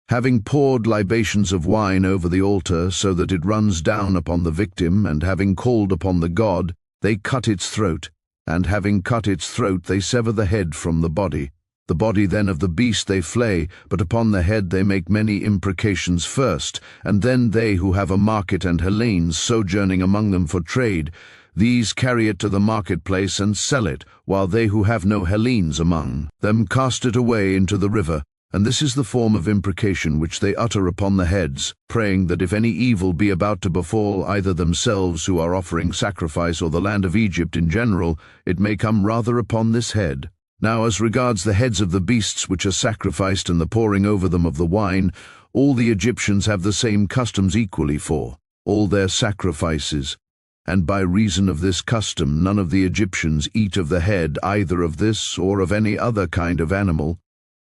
Having poured libations of wine over the altar so that it runs down upon the victim, and having called upon the god, they cut its throat, and having cut its throat they sever the head from the body. The body then of the beast they flay, but upon the head they make many imprecations first, and then they who have a market and Hellenes sojourning among them for trade, these carry it to the marketplace and sell it, while they who have no Hellenes among them cast it away into the river. And this is the form of imprecation which they utter upon the heads, praying that if any evil be about to befall either themselves who are offering sacrifice or the land of Egypt in general, it may come rather upon this head. Now as regards the heads of the beasts which are sacrificed and the pouring over them of the wine, all the Egyptians have the same customs equally for all their sacrifices, and by reason of this custom none of the Egyptians eat of the head either of this or of any other kind of animal.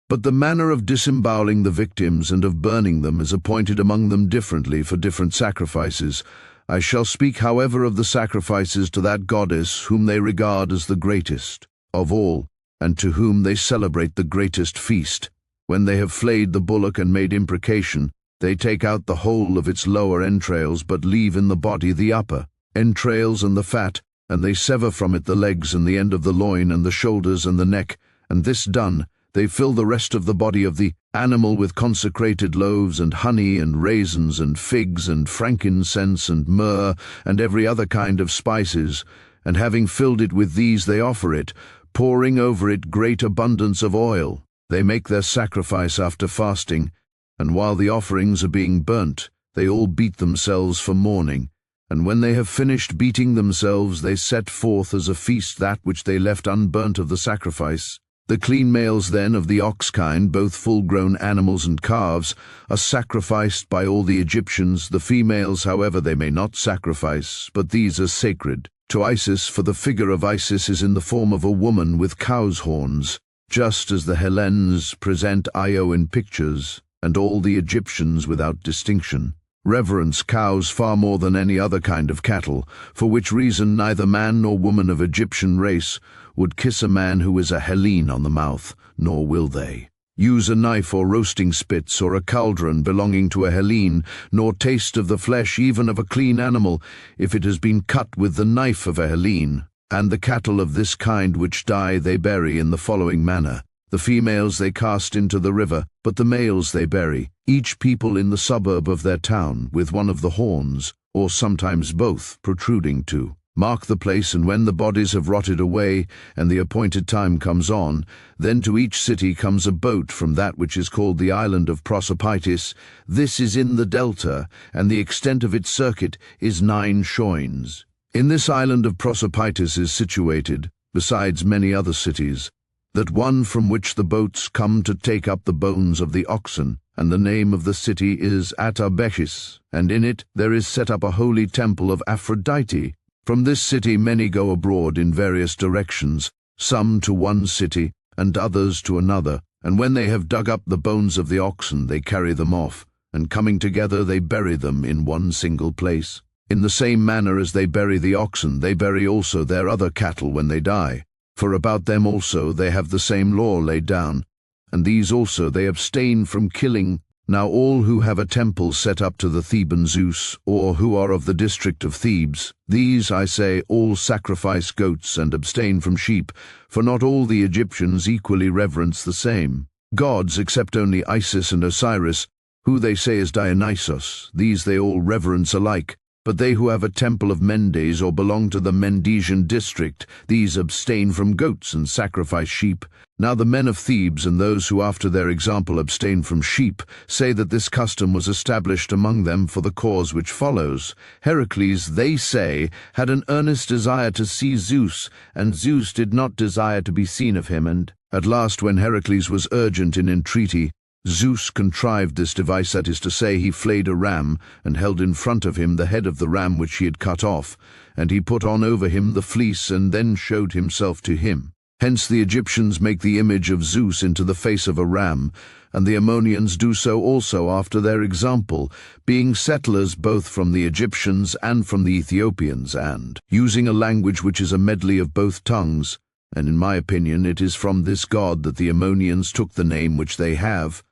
But the manner of disemboweling the victims and of burning them is appointed among them differently for different sacrifices. I shall speak, however, of the sacrifices to that goddess whom they regard as the greatest of all, and to whom they celebrate the greatest feast. When they have flayed the bullock and made imprecation, they take out the whole of its lower entrails, but leave in the body the upper entrails and the fat, and they sever from it the legs and the end of the loin and the shoulders and the neck, and this done, they fill the rest of the body of the animal with consecrated loaves and honey and raisins and figs and frankincense and myrrh and every other kind of spices, and having filled it with these they offer it, pouring over it great abundance of oil. They make their sacrifice after fasting, and while the offerings are being burnt, they all beat themselves for mourning, and when they have finished beating themselves they set forth as a feast that which they left unburnt of the sacrifice. The clean males then of the ox kind, both full-grown animals and calves, are sacrificed by all the Egyptians. The females, however, they may not sacrifice, but these are sacred to Isis, for the figure of Isis is in the form of a woman with cow's horns, just as the Hellenes present Io in pictures, and all the Egyptians without distinction. Reverence cows far more than any other kind of cattle, for which reason neither man nor woman of Egyptian race would kiss a man who is a Hellene on the mouth, nor will they use a knife or roasting spits or a cauldron belonging to a Hellene, nor taste of the flesh even of a clean animal, if it has been cut with the knife of a Hellene. And the cattle of this kind which die they bury in the following manner. The females they cast into the river, but the males they bury, each people in the suburb of their town, with one of the horns, or sometimes both, protruding to mark the place. And when the bodies have rotted away, and the appointed time comes on, then to each city comes a boat from that which is called the island of Prosopitis. This is in the delta, and the extent of its circuit is 9 shoines. In this island of Prosopitis is situated, besides many other cities, that one from which the boats come to take up the bones of the oxen, and the name of the city is Atarbechis, and in it there is set up a holy temple of Aphrodite. From this city many go abroad in various directions, some to one city, and others to another, and when they have dug up the bones of the oxen they carry them off, and coming together they bury them in one single place. In the same manner as they bury the oxen, they bury also their other cattle when they die. For about them also they have the same law laid down, and these also they abstain from killing. Now all who have a temple set up to the Theban Zeus, or who are of the district of Thebes, these, I say, all sacrifice goats and abstain from sheep, for not all the Egyptians equally reverence the same gods, except only Isis and Osiris, who they say is Dionysos. These they all reverence alike. But they who have a temple of Mendes or belong to the Mendesian district, these abstain from goats and sacrifice sheep. Now the men of Thebes and those who after their example abstain from sheep say that this custom was established among them for the cause which follows. Heracles, they say, had an earnest desire to see Zeus, and Zeus did not desire to be seen of him, and at last when Heracles was urgent in entreaty, Zeus contrived this device, that is to say, he flayed a ram, and held in front of him the head of the ram which he had cut off, and he put on over him the fleece, and then showed himself to him. Hence the Egyptians make the image of Zeus into the face of a ram, and the Ammonians do so also after their example, being settlers both from the Egyptians and from the Ethiopians, and using a language which is a medley of both tongues, and in my opinion it is from this god that the Ammonians took the name which they have.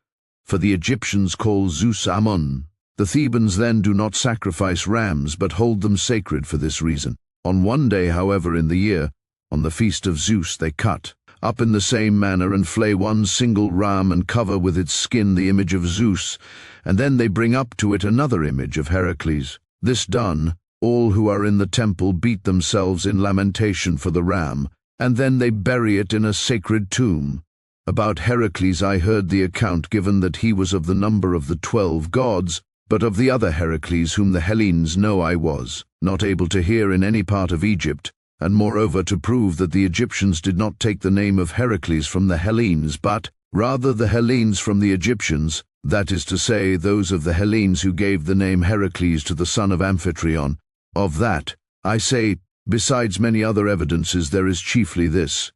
For the Egyptians call Zeus Ammon. The Thebans then do not sacrifice rams, but hold them sacred for this reason. On one day, however, in the year, on the feast of Zeus, they cut up in the same manner and flay one single ram and cover with its skin the image of Zeus, and then they bring up to it another image of Heracles. This done, all who are in the temple beat themselves in lamentation for the ram, and then they bury it in a sacred tomb. About Heracles I heard the account given that he was of the number of the 12 gods, but of the other Heracles whom the Hellenes know I was not able to hear in any part of Egypt, and moreover to prove that the Egyptians did not take the name of Heracles from the Hellenes, but rather the Hellenes from the Egyptians, that is to say, those of the Hellenes who gave the name Heracles to the son of Amphitryon. Of that, I say, besides many other evidences, there is chiefly this,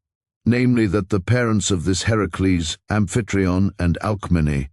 namely that the parents of this Heracles, Amphitryon and Alcmene,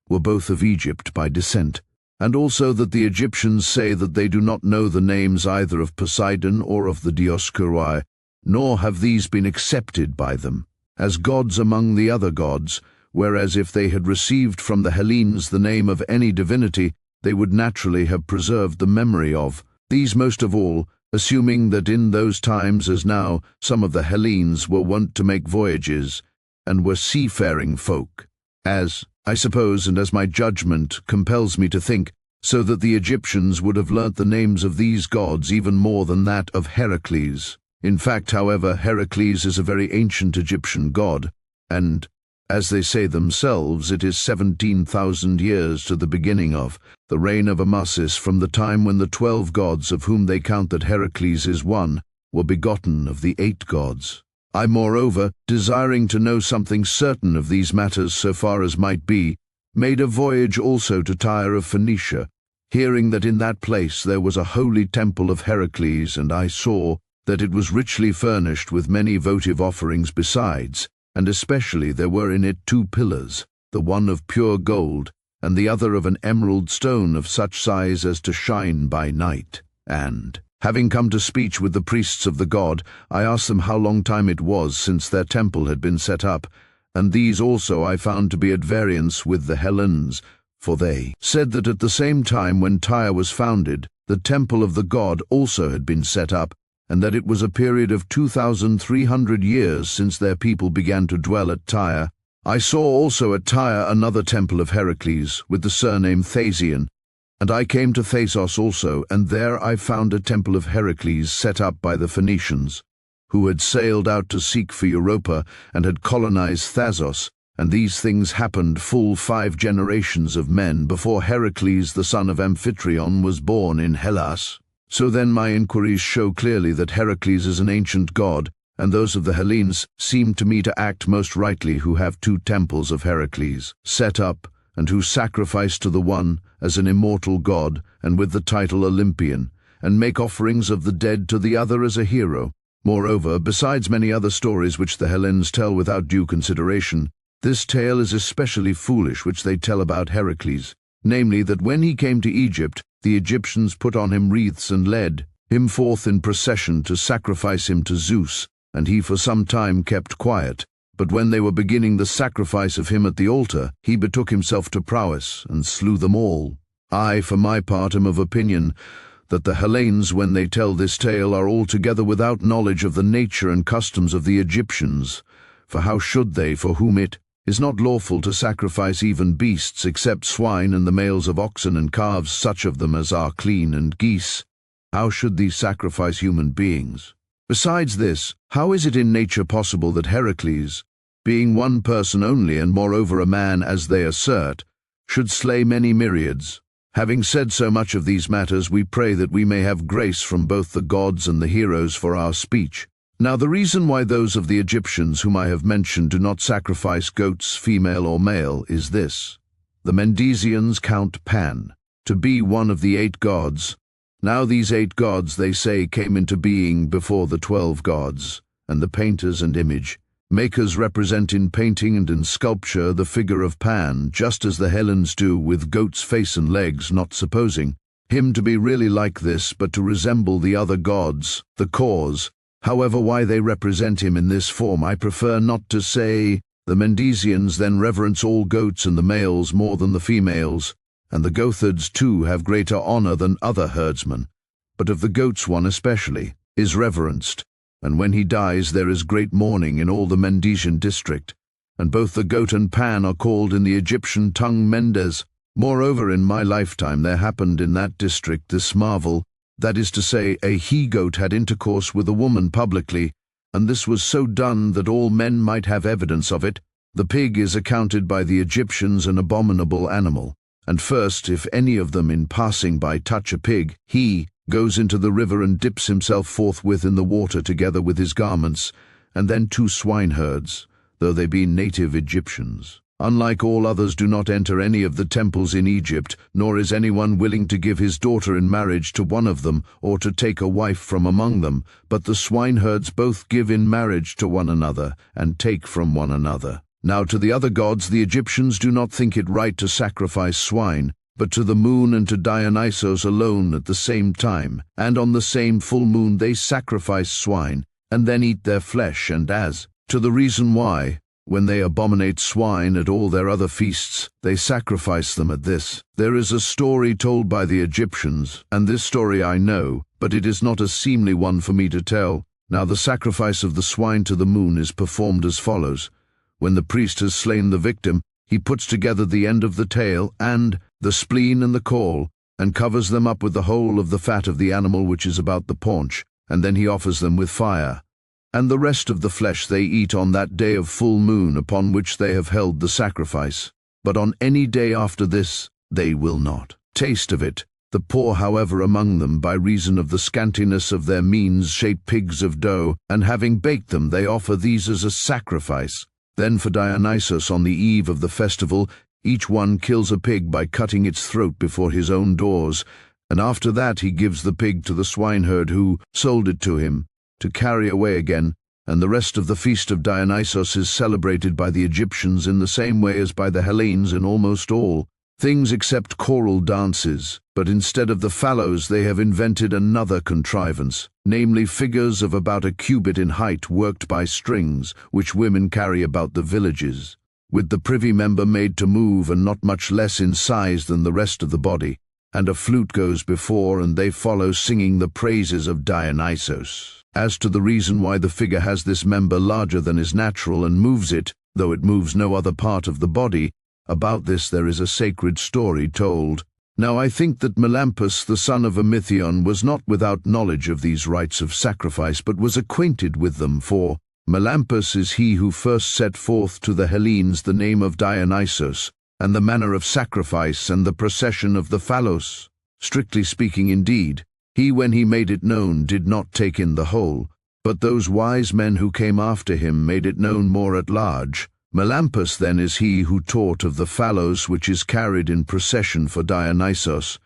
were both of Egypt by descent, and also that the Egyptians say that they do not know the names either of Poseidon or of the Dioscuri, nor have these been accepted by them as gods among the other gods, whereas if they had received from the Hellenes the name of any divinity, they would naturally have preserved the memory of these, most of all, assuming that in those times as now some of the Hellenes were wont to make voyages, and were seafaring folk, as, I suppose, and as my judgment compels me to think, so that the Egyptians would have learnt the names of these gods even more than that of Heracles. In fact, however, Heracles is a very ancient Egyptian god, and, as they say themselves, it is 17,000 years to the beginning of the reign of Amasis, from the time when the 12 gods, of whom they count that Heracles is one, were begotten of the 8 gods. I, moreover, desiring to know something certain of these matters so far as might be, made a voyage also to Tyre of Phoenicia, hearing that in that place there was a holy temple of Heracles, and I saw that it was richly furnished with many votive offerings besides, and especially there were in it 2 pillars, the one of pure gold, and the other of an emerald stone of such size as to shine by night. And, having come to speech with the priests of the god, I asked them how long time it was since their temple had been set up, and these also I found to be at variance with the Hellenes, for they said that at the same time when Tyre was founded, the temple of the god also had been set up, and that it was a period of 2,300 years since their people began to dwell at Tyre. I saw also at Tyre another temple of Heracles, with the surname Thasian, and I came to Thasos also, and there I found a temple of Heracles set up by the Phoenicians, who had sailed out to seek for Euterpe and had colonized Thasos, and these things happened full 5 generations of men before Heracles the son of Amphitryon was born in Hellas. So then my inquiries show clearly that Heracles is an ancient god, and those of the Hellenes seem to me to act most rightly who have 2 temples of Heracles set up, and who sacrifice to the one as an immortal god and with the title Olympian, and make offerings of the dead to the other as a hero. Moreover, besides many other stories which the Hellenes tell without due consideration, this tale is especially foolish which they tell about Heracles, namely that when he came to Egypt, the Egyptians put on him wreaths and led him forth in procession to sacrifice him to Zeus, and he for some time kept quiet. But when they were beginning the sacrifice of him at the altar, he betook himself to prowess and slew them all. I, for my part, am of opinion that the Hellenes, when they tell this tale, are altogether without knowledge of the nature and customs of the Egyptians. For how should they, for whom it is not lawful to sacrifice even beasts except swine and the males of oxen and calves, such of them as are clean, and geese, how should these sacrifice human beings? Besides this, how is it in nature possible that Heracles, being one person only and moreover a man as they assert, should slay many myriads? Having said so much of these matters, we pray that we may have grace from both the gods and the heroes for our speech. Now the reason why those of the Egyptians whom I have mentioned do not sacrifice goats, female or male, is this. The Mendesians count Pan to be one of the 8 gods. Now these 8 gods, they say, came into being before the 12 gods, and the painters and image makers represent in painting and in sculpture the figure of Pan, just as the Hellenes do with goat's face and legs, not supposing him to be really like this, but to resemble the other gods. The cause, however, why they represent him in this form, I prefer not to say. The Mendesians then reverence all goats and the males more than the females, and the goatherds too have greater honor than other herdsmen, but of the goats one especially is reverenced, and when he dies there is great mourning in all the Mendesian district, and both the goat and Pan are called in the Egyptian tongue Mendes. Moreover, in my lifetime there happened in that district this marvel, that is to say, a he-goat had intercourse with a woman publicly, and this was so done that all men might have evidence of it. The pig is accounted by the Egyptians an abominable animal, and first, if any of them in passing by touch a pig, he goes into the river and dips himself forthwith in the water together with his garments, and then 2 swineherds, though they be native Egyptians, unlike all others, do not enter any of the temples in Egypt, nor is anyone willing to give his daughter in marriage to one of them, or to take a wife from among them, but the swineherds both give in marriage to one another, and take from one another. Now to the other gods the Egyptians do not think it right to sacrifice swine, but to the moon and to Dionysos alone at the same time, and on the same full moon they sacrifice swine, and then eat their flesh, and as to the reason why, when they abominate swine at all their other feasts, they sacrifice them at this. There is a story told by the Egyptians, and this story I know, but it is not a seemly one for me to tell. Now the sacrifice of the swine to the moon is performed as follows. When the priest has slain the victim, he puts together the end of the tail, and the spleen and the caul, and covers them up with the whole of the fat of the animal which is about the paunch, and then he offers them with fire. And the rest of the flesh they eat on that day of full moon upon which they have held the sacrifice, but on any day after this they will not taste of it. The poor, however, among them, by reason of the scantiness of their means, shape pigs of dough, and having baked them they offer these as a sacrifice. Then for Dionysos on the eve of the festival, each one kills a pig by cutting its throat before his own doors, and after that he gives the pig to the swineherd who sold it to him, to carry away again, and the rest of the feast of Dionysos is celebrated by the Egyptians in the same way as by the Hellenes in almost all things except choral dances, but instead of the pharaohs they have invented another contrivance, namely figures of about a cubit in height worked by strings, which women carry about the villages, with the privy member made to move and not much less in size than the rest of the body, and a flute goes before and they follow singing the praises of Dionysos. As to the reason why the figure has this member larger than is natural and moves it, though it moves no other part of the body, about this there is a sacred story told. Now I think that Melampus, the son of Amithion, was not without knowledge of these rites of sacrifice, but was acquainted with them, for Melampus is he who first set forth to the Hellenes the name of Dionysos, and the manner of sacrifice and the procession of the pharaohs. Strictly speaking, indeed, he, when he made it known, did not take in the whole, but those wise men who came after him made it known more at large. Melampus then is he who taught of the pharaohs which is carried in procession for Dionysos,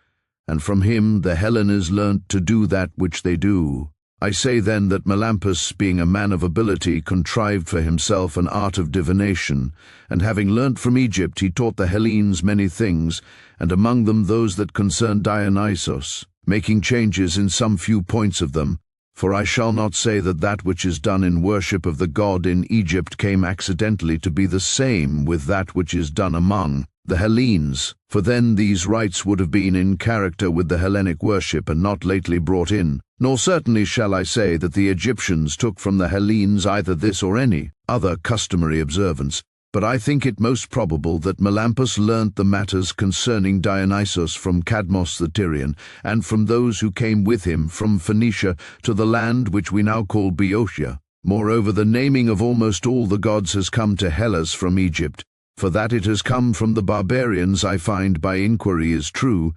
and from him the Hellenes learnt to do that which they do. I say then that Melampus, being a man of ability, contrived for himself an art of divination, and having learnt from Egypt he taught the Hellenes many things, and among them those that concern Dionysos, making changes in some few points of them. For I shall not say that that which is done in worship of the god in Egypt came accidentally to be the same with that which is done among the Hellenes, for then these rites would have been in character with the Hellenic worship and not lately brought in. Nor certainly shall I say that the Egyptians took from the Hellenes either this or any other customary observance, but I think it most probable that Melampus learnt the matters concerning Dionysos from Cadmos the Tyrian, and from those who came with him from Phoenicia to the land which we now call Boeotia. Moreover, the naming of almost all the gods has come to Hellas from Egypt, for that it has come from the barbarians I find by inquiry is true,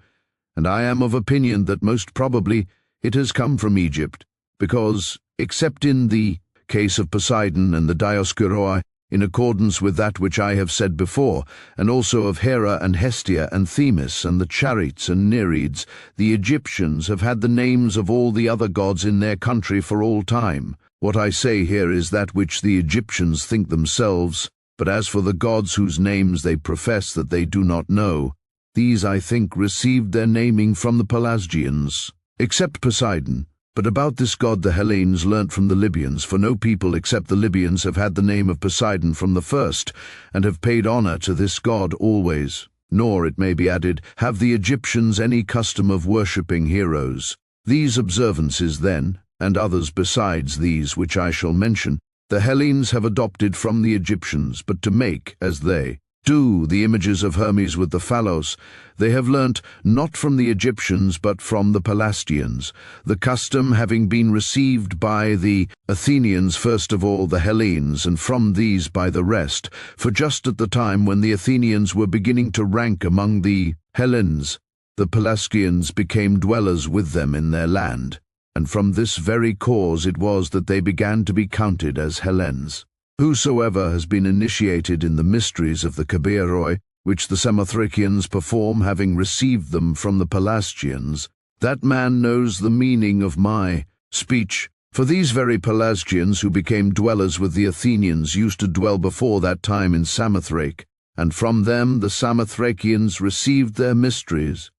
and I am of opinion that most probably it has come from Egypt, because, except in the case of Poseidon and the Dioskuroi, in accordance with that which I have said before, and also of Hera and Hestia and Themis and the Charites and Nereids, the Egyptians have had the names of all the other gods in their country for all time. What I say here is that which the Egyptians think themselves, but as for the gods whose names they profess that they do not know, these I think received their naming from the Pelasgians, except Poseidon. But about this god the Hellenes learnt from the Libyans, for no people except the Libyans have had the name of Poseidon from the first, and have paid honor to this god always. Nor, it may be added, have the Egyptians any custom of worshipping heroes. These observances then, and others besides these which I shall mention, the Hellenes have adopted from the Egyptians, but to make, as they do, the images of Hermes with the pharaohs, they have learnt not from the Egyptians but from the Pelasgians, the custom having been received by the Athenians first of all the Hellenes, and from these by the rest, for just at the time when the Athenians were beginning to rank among the Hellenes, the Pelasgians became dwellers with them in their land, and from this very cause it was that they began to be counted as Hellenes. Whosoever has been initiated in the mysteries of the Kabiroi, which the Samothracians perform having received them from the Pelasgians, that man knows the meaning of my speech, for these very Pelasgians who became dwellers with the Athenians used to dwell before that time in Samothrace, and from them the Samothracians received their mysteries.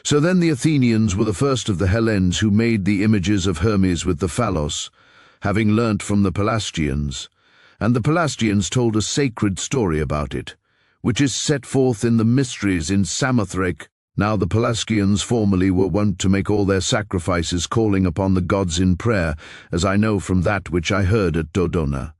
So then the Athenians were the first of the Hellenes who made the images of Hermes with the pharaohs, having learnt from the Pelasgians. And the Pelasgians told a sacred story about it, which is set forth in the mysteries in Samothrace. Now the Pelasgians formerly were wont to make all their sacrifices calling upon the gods in prayer, as I know from that which I heard at Dodona.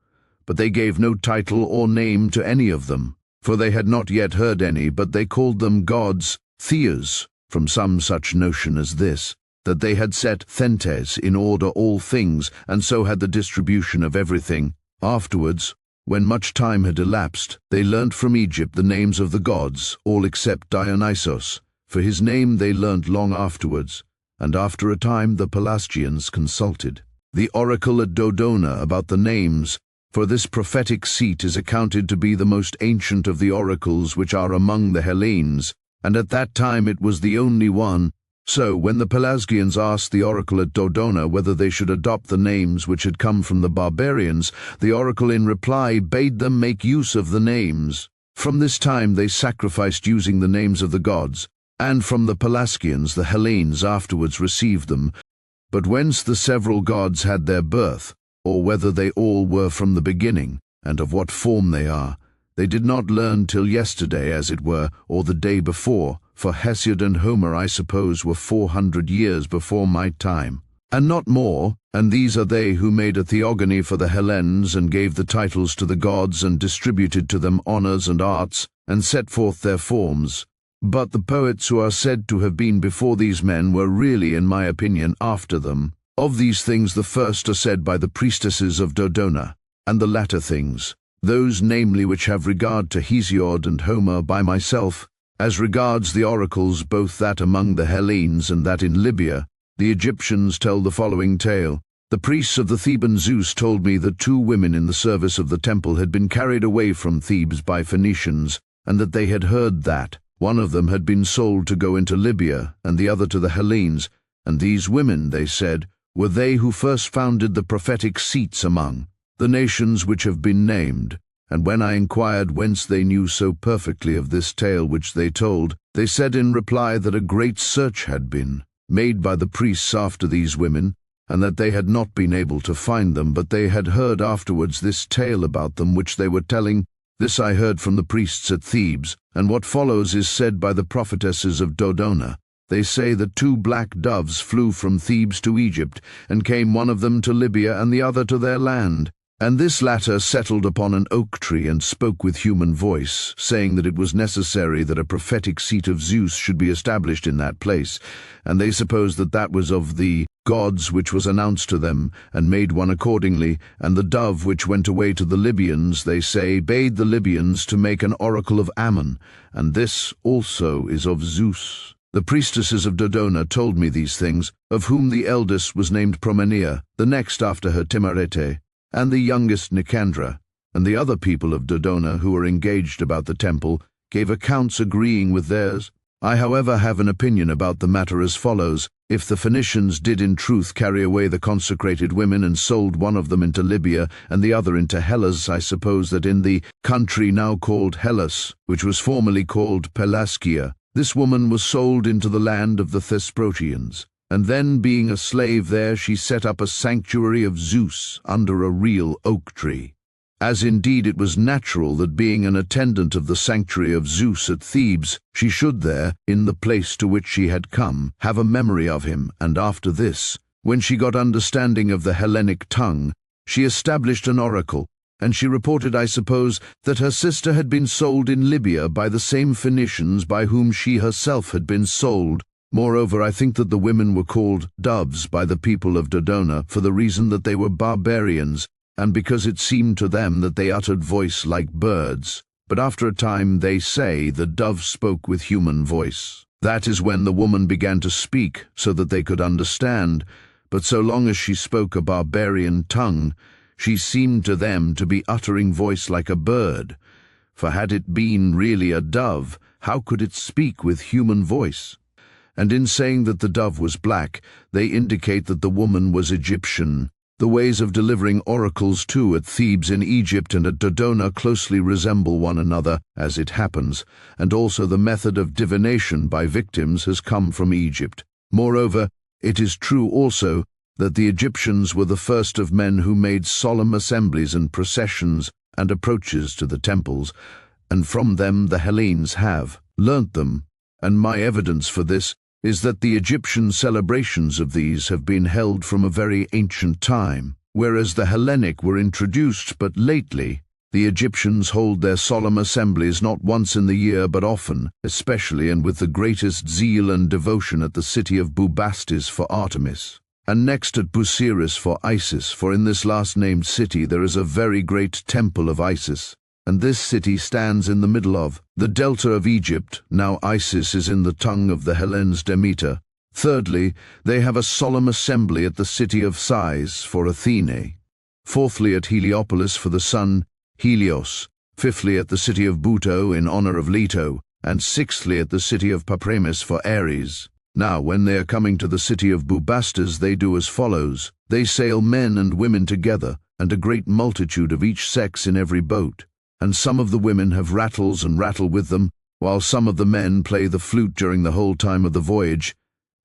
But they gave no title or name to any of them, for they had not yet heard any, but they called them gods, theas, from some such notion as this, that they had set thentes in order all things, and so had the distribution of everything. Afterwards, when much time had elapsed, they learnt from Egypt the names of the gods, all except Dionysos, for his name they learnt long afterwards, and after a time the Pelasgians consulted the oracle at Dodona about the names, for this prophetic seat is accounted to be the most ancient of the oracles which are among the Hellenes, and at that time it was the only one, So, when the Pelasgians asked the oracle at Dodona whether they should adopt the names which had come from the barbarians, the oracle in reply bade them make use of the names. From this time they sacrificed using the names of the gods, and from the Pelasgians the Hellenes afterwards received them. But whence the several gods had their birth, or whether they all were from the beginning, and of what form they are, they did not learn till yesterday, as it were, or the day before, for Hesiod and Homer, I suppose, were 400 years before my time, and not more, and these are they who made a theogony for the Hellenes, and gave the titles to the gods, and distributed to them honors and arts, and set forth their forms. But the poets who are said to have been before these men were really, in my opinion, after them. Of these things the first are said by the priestesses of Dodona, and the latter things, those namely which have regard to Hesiod and Homer, by myself. As regards the oracles, both that among the Hellenes and that in Libya, the Egyptians tell the following tale. The priests of the Theban Zeus told me that 2 women in the service of the temple had been carried away from Thebes by Phoenicians, and that they had heard that one of them had been sold to go into Libya, and the other to the Hellenes, and these women, they said, were they who first founded the prophetic seats among the nations which have been named. And when I inquired whence they knew so perfectly of this tale which they told, they said in reply that a great search had been made by the priests after these women, and that they had not been able to find them, but they had heard afterwards this tale about them which they were telling. This I heard from the priests at Thebes, and what follows is said by the prophetesses of Dodona. They say that 2 black doves flew from Thebes to Egypt, and came one of them to Libya and the other to their land. And this latter settled upon an oak tree and spoke with human voice, saying that it was necessary that a prophetic seat of Zeus should be established in that place, and they supposed that that was of the gods which was announced to them, and made one accordingly. And the dove which went away to the Libyans, they say, bade the Libyans to make an oracle of Ammon, and this also is of Zeus. The priestesses of Dodona told me these things, of whom the eldest was named Promenea, the next after her Timarete, and the youngest Nicandra, and the other people of Dodona who were engaged about the temple gave accounts agreeing with theirs. I, however, have an opinion about the matter as follows. If the Phoenicians did in truth carry away the consecrated women and sold one of them into Libya and the other into Hellas, I suppose that in the country now called Hellas, which was formerly called Pelasgia, this woman was sold into the land of the Thesprotians. And then, being a slave there, she set up a sanctuary of Zeus under a real oak tree. As indeed it was natural that, being an attendant of the sanctuary of Zeus at Thebes, she should there, in the place to which she had come, have a memory of him. And after this, when she got understanding of the Hellenic tongue, she established an oracle, and she reported, I suppose, that her sister had been sold in Libya by the same Phoenicians by whom she herself had been sold. Moreover, I think that the women were called doves by the people of Dodona for the reason that they were barbarians, and because it seemed to them that they uttered voice like birds. But after a time, they say, the dove spoke with human voice. That is when the woman began to speak, so that they could understand. But so long as she spoke a barbarian tongue, she seemed to them to be uttering voice like a bird. For had it been really a dove, how could it speak with human voice? And in saying that the dove was black, they indicate that the woman was Egyptian. The ways of delivering oracles, too, at Thebes in Egypt and at Dodona closely resemble one another, as it happens, and also the method of divination by victims has come from Egypt. Moreover, it is true also that the Egyptians were the first of men who made solemn assemblies and processions and approaches to the temples, and from them the Hellenes have learnt them, and my evidence for this is that the Egyptian celebrations of these have been held from a very ancient time, whereas the Hellenic were introduced but lately. The Egyptians hold their solemn assemblies not once in the year but often, especially and with the greatest zeal and devotion at the city of Bubastis for Artemis, and next at Busiris for Isis, for in this last named city there is a very great temple of Isis, and this city stands in the middle of the delta of Egypt. Now Isis is in the tongue of the Hellenes Demeter. Thirdly, they have a solemn assembly at the city of Sais for Athene. Fourthly, at Heliopolis for the sun Helios. Fifthly, at the city of Buto in honor of Leto. And sixthly, at the city of Papremis for Ares. Now, when they are coming to the city of Bubastes, they do as follows. They sail men and women together, and a great multitude of each sex in every boat. And some of the women have rattles and rattle with them, while some of the men play the flute during the whole time of the voyage,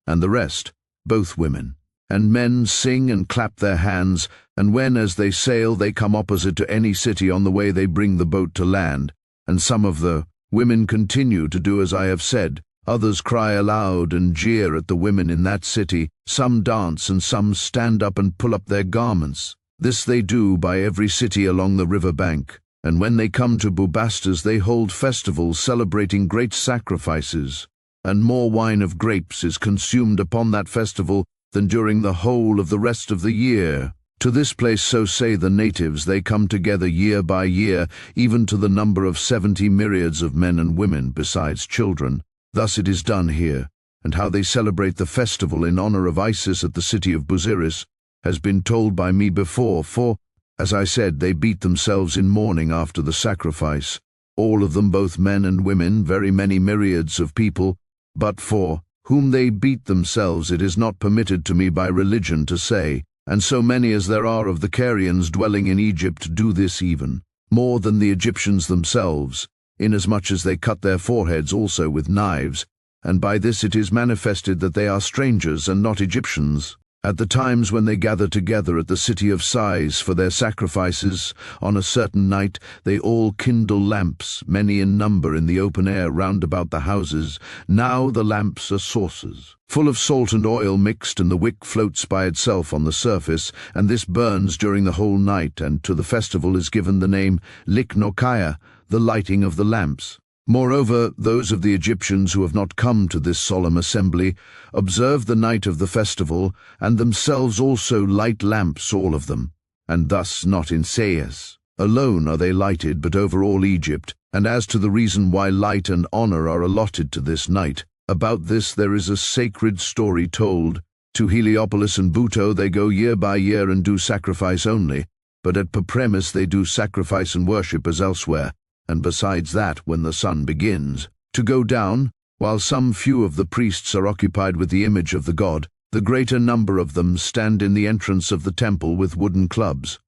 and the rest, both women. And men sing and clap their hands, and when as they sail they come opposite to any city on the way they bring the boat to land. And some of the women continue to do as I have said. Others cry aloud and jeer at the women in that city. Some dance and some stand up and pull up their garments. This they do by every city along the river bank. And when they come to Bubastes they hold festivals celebrating great sacrifices, and more wine of grapes is consumed upon that festival than during the whole of the rest of the year. To this place, so say the natives, they come together year by year, even to the number of 70 myriads of men and women, besides children. Thus it is done here, and how they celebrate the festival in honor of Isis at the city of Busiris has been told by me before, for, as I said, they beat themselves in mourning after the sacrifice, all of them, both men and women, very many myriads of people, but for whom they beat themselves it is not permitted to me by religion to say, and so many as there are of the Carians dwelling in Egypt do this even, more than the Egyptians themselves, inasmuch as they cut their foreheads also with knives, and by this it is manifested that they are strangers and not Egyptians. At the times when they gather together at the city of Sais for their sacrifices, on a certain night they all kindle lamps, many in number, in the open air round about the houses. Now the lamps are saucers, full of salt and oil mixed, and the wick floats by itself on the surface, and this burns during the whole night, and to the festival is given the name Liknokia, the lighting of the lamps. Moreover, those of the Egyptians who have not come to this solemn assembly observe the night of the festival, and themselves also light lamps, all of them, and thus not in Sais alone are they lighted, but over all Egypt. And as to the reason why light and honor are allotted to this night, about this there is a sacred story told. To Heliopolis and Buto they go year by year and do sacrifice only, but at Papremis they do sacrifice and worship as elsewhere. And besides that, when the sun begins to go down, while some few of the priests are occupied with the image of the god, the greater number of them stand in the entrance of the temple with wooden clubs,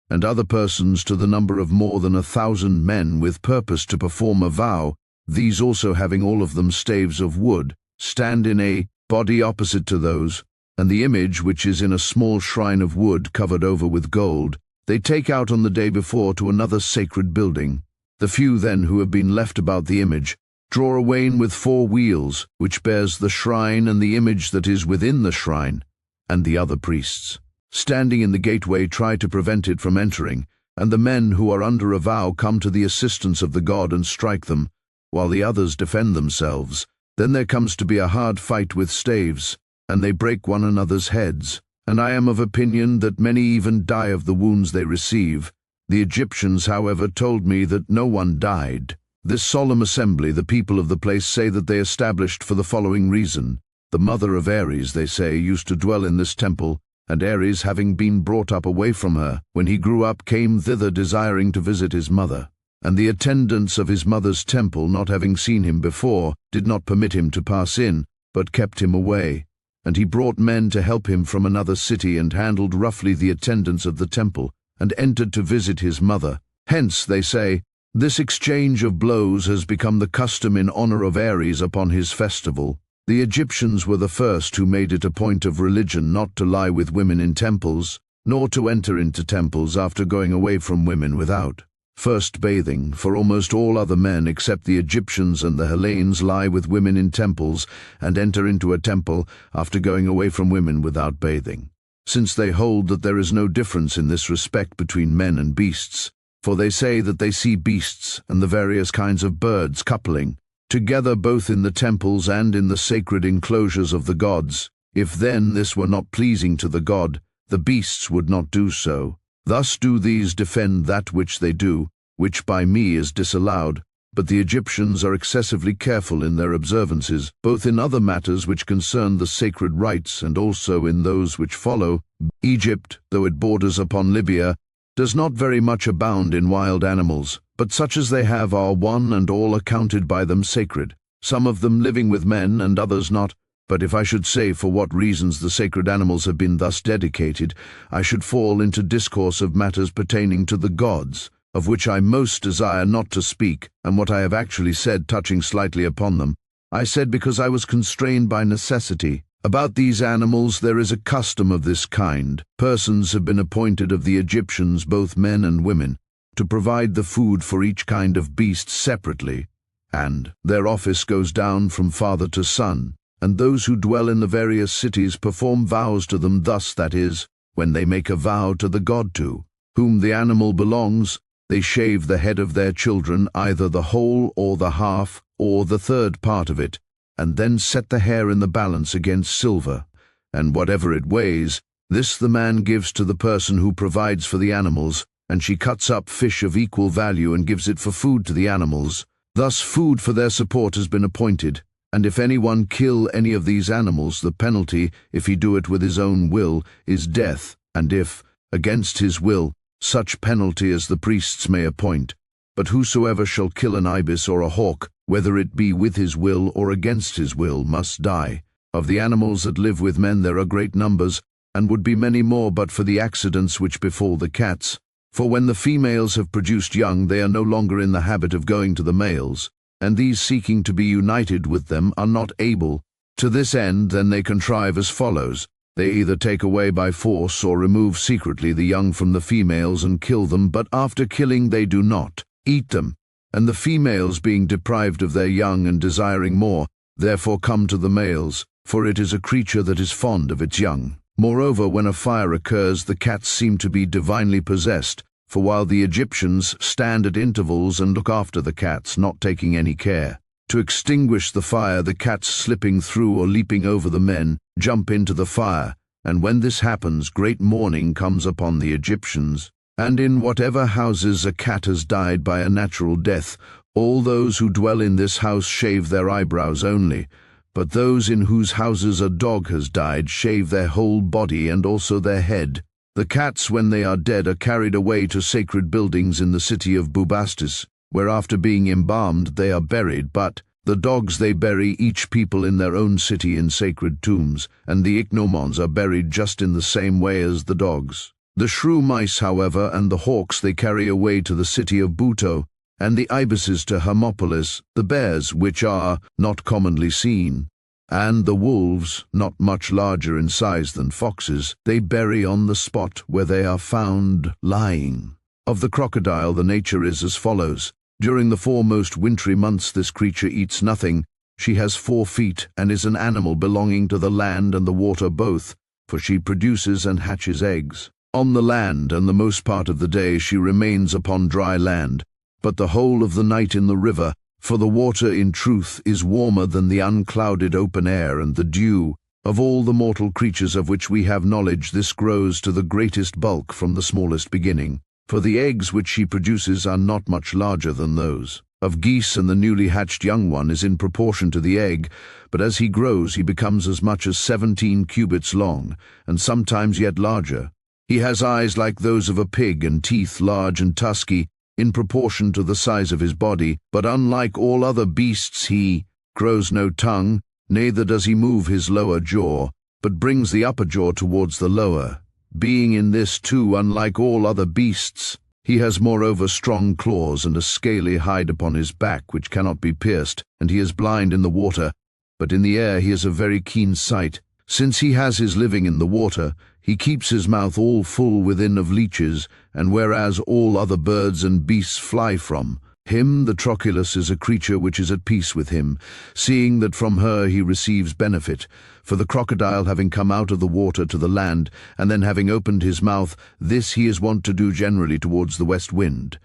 and other persons to the number of more than 1,000 men with purpose to perform a vow, these also having all of them staves of wood, stand in a body opposite to those, and the image, which is in a small shrine of wood covered over with gold, they take out on the day before to another sacred building. The few then who have been left about the image draw a wain with 4 wheels, which bears the shrine and the image that is within the shrine, and the other priests, standing in the gateway, try to prevent it from entering, and the men who are under a vow come to the assistance of the god and strike them, while the others defend themselves. Then there comes to be a hard fight with staves, and they break one another's heads, and I am of opinion that many even die of the wounds they receive. The Egyptians, however, told me that no one died. This solemn assembly the people of the place say that they established for the following reason. The mother of Ares, they say, used to dwell in this temple, and Ares, having been brought up away from her, when he grew up came thither desiring to visit his mother. And the attendants of his mother's temple, not having seen him before, did not permit him to pass in, but kept him away. And he brought men to help him from another city, and handled roughly the attendants of the temple, and entered to visit his mother. Hence, they say, this exchange of blows has become the custom in honor of Ares upon his festival. The Egyptians were the first who made it a point of religion not to lie with women in temples, nor to enter into temples after going away from women without first bathing, for almost all other men except the Egyptians and the Hellenes lie with women in temples and enter into a temple after going away from women without bathing, since they hold that there is no difference in this respect between men and beasts, for they say that they see beasts and the various kinds of birds coupling together both in the temples and in the sacred enclosures of the gods. If then this were not pleasing to the god, the beasts would not do so. Thus do these defend that which they do, which by me is disallowed, but the Egyptians are excessively careful in their observances, both in other matters which concern the sacred rites and also in those which follow. Egypt, though it borders upon Libya, does not very much abound in wild animals, but such as they have are one and all accounted by them sacred, some of them living with men and others not, But if I should say for what reasons the sacred animals have been thus dedicated, I should fall into discourse of matters pertaining to the gods, of which I most desire not to speak, and what I have actually said touching slightly upon them, I said because I was constrained by necessity. About these animals there is a custom of this kind. Persons have been appointed of the Egyptians, both men and women, to provide the food for each kind of beast separately, and their office goes down from father to son. And those who dwell in the various cities perform vows to them thus, that is, when they make a vow to the god to whom the animal belongs, they shave the head of their children, either the whole or the half or the third part of it, and then set the hair in the balance against silver, and whatever it weighs, this the man gives to the person who provides for the animals, and she cuts up fish of equal value and gives it for food to the animals. Thus food for their support has been appointed. And if anyone kill any of these animals, the penalty, if he do it with his own will, is death, and if, against his will, such penalty as the priests may appoint. But whosoever shall kill an ibis or a hawk, whether it be with his will or against his will, must die. Of the animals that live with men there are great numbers, and would be many more but for the accidents which befall the cats. For when the females have produced young, they are no longer in the habit of going to the males, and these seeking to be united with them are not able. To this end then they contrive as follows. They either take away by force or remove secretly the young from the females and kill them, but after killing they do not eat them. And the females, being deprived of their young and desiring more, therefore come to the males, for it is a creature that is fond of its young. Moreover, when a fire occurs, the cats seem to be divinely possessed, for while the Egyptians stand at intervals and look after the cats, not taking any care to extinguish the fire, the cats slipping through or leaping over the men jump into the fire, and when this happens, great mourning comes upon the Egyptians. And in whatever houses a cat has died by a natural death, all those who dwell in this house shave their eyebrows only, but those in whose houses a dog has died shave their whole body and also their head. The cats, when they are dead, are carried away to sacred buildings in the city of Bubastis, where after being embalmed they are buried, but the dogs they bury each people in their own city in sacred tombs, and the ichneumons are buried just in the same way as the dogs. The shrew mice, however, and the hawks they carry away to the city of Buto, and the ibises to Hermopolis, the bears, which are not commonly seen, and the wolves, not much larger in size than foxes, they bury on the spot where they are found lying. Of the crocodile the nature is as follows. During the 4 most wintry months this creature eats nothing. She has 4 feet, and is an animal belonging to the land and the water both, for she produces and hatches eggs. On the land, and the most part of the day she remains upon dry land, but the whole of the night in the river, for the water in truth is warmer than the unclouded open air and the dew. Of all the mortal creatures of which we have knowledge, this grows to the greatest bulk from the smallest beginning, for the eggs which she produces are not much larger than those of geese, and the newly hatched young one is in proportion to the egg, but as he grows he becomes as much as 17 cubits long, and sometimes yet larger. He has eyes like those of a pig, and teeth large and tusky, in proportion to the size of his body, but unlike all other beasts he grows no tongue, neither does he move his lower jaw, but brings the upper jaw towards the lower. Being in this too unlike all other beasts, he has moreover strong claws and a scaly hide upon his back which cannot be pierced, and he is blind in the water, but in the air he has a very keen sight. Since he has his living in the water, he keeps his mouth all full within of leeches, and whereas all other birds and beasts fly from him, the trochilus is a creature which is at peace with him, seeing that from her he receives benefit. For the crocodile having come out of the water to the land, and then having opened his mouth, this he is wont to do generally towards the west wind.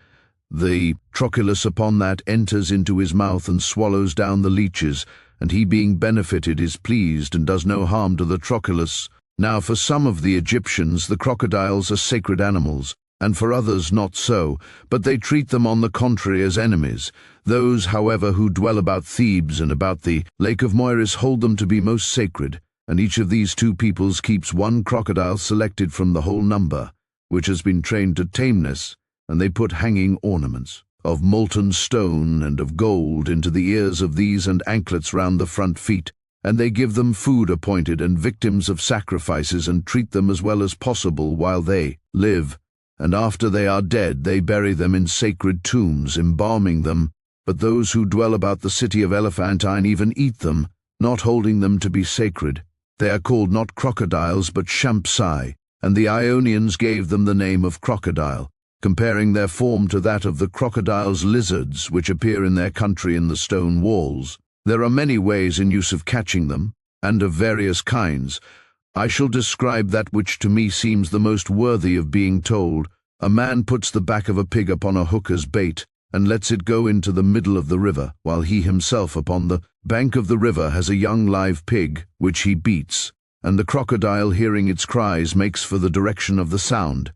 The trochilus upon that enters into his mouth and swallows down the leeches, and he being benefited is pleased and does no harm to the trochilus. Now for some of the Egyptians the crocodiles are sacred animals, and for others not so, but they treat them on the contrary as enemies. Those, however, who dwell about Thebes and about the Lake of Moiris hold them to be most sacred, and each of these 2 peoples keeps 1 crocodile selected from the whole number, which has been trained to tameness, and they put hanging ornaments of molten stone and of gold into the ears of these, and anklets round the front feet, and they give them food appointed and victims of sacrifices and treat them as well as possible while they live. And after they are dead, they bury them in sacred tombs, embalming them. But those who dwell about the city of Elephantine even eat them, not holding them to be sacred. They are called not crocodiles but shampsai, and the Ionians gave them the name of crocodile, comparing their form to that of the crocodile's lizards which appear in their country in the stone walls. There are many ways in use of catching them, and of various kinds. I shall describe that which to me seems the most worthy of being told. A man puts the back of a pig upon a hook as bait, and lets it go into the middle of the river, while he himself upon the bank of the river has a young live pig, which he beats, and the crocodile, hearing its cries, makes for the direction of the sound.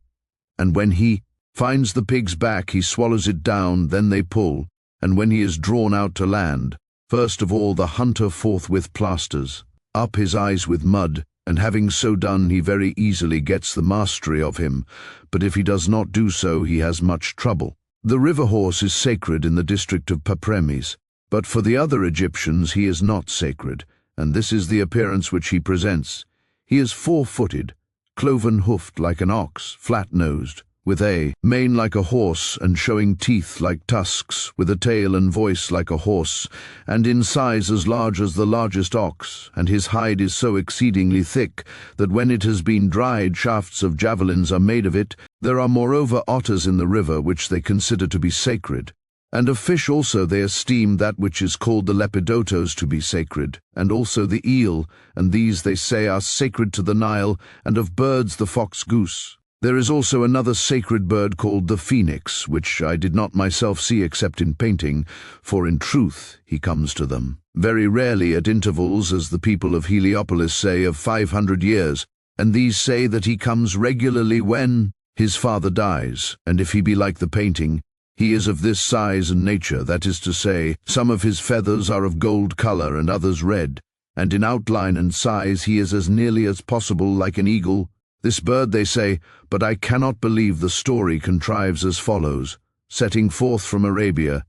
And when he finds the pig's back, he swallows it down, then they pull, and when he is drawn out to land, first of all the hunter forthwith plasters up his eyes with mud, and having so done he very easily gets the mastery of him, but if he does not do so he has much trouble. The river horse is sacred in the district of Papremis, but for the other Egyptians he is not sacred, and this is the appearance which he presents. He is 4-footed, cloven-hoofed like an ox, flat-nosed, with a mane like a horse, and showing teeth like tusks, with a tail and voice like a horse, and in size as large as the largest ox, and his hide is so exceedingly thick that when it has been dried, shafts of javelins are made of it. There are moreover otters in the river, which they consider to be sacred. And of fish also they esteem that which is called the lepidotos to be sacred, and also the eel, and these they say are sacred to the Nile, and of birds the fox-goose. There is also another sacred bird called the phoenix, which I did not myself see except in painting, for in truth he comes to them very rarely at intervals, as the people of Heliopolis say, of 500 years, and these say that he comes regularly when his father dies, and if he be like the painting, he is of this size and nature, that is to say, some of his feathers are of gold color and others red, and in outline and size he is as nearly as possible like an eagle. This bird they say, but I cannot believe the story contrives as follows. Setting forth from Arabia,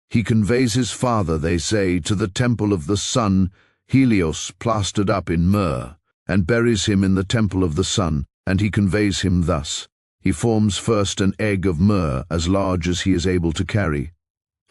he conveys his father, they say, to the temple of the sun, Helios, plastered up in myrrh, and buries him in the temple of the sun, and he conveys him thus. He forms first an egg of myrrh as large as he is able to carry,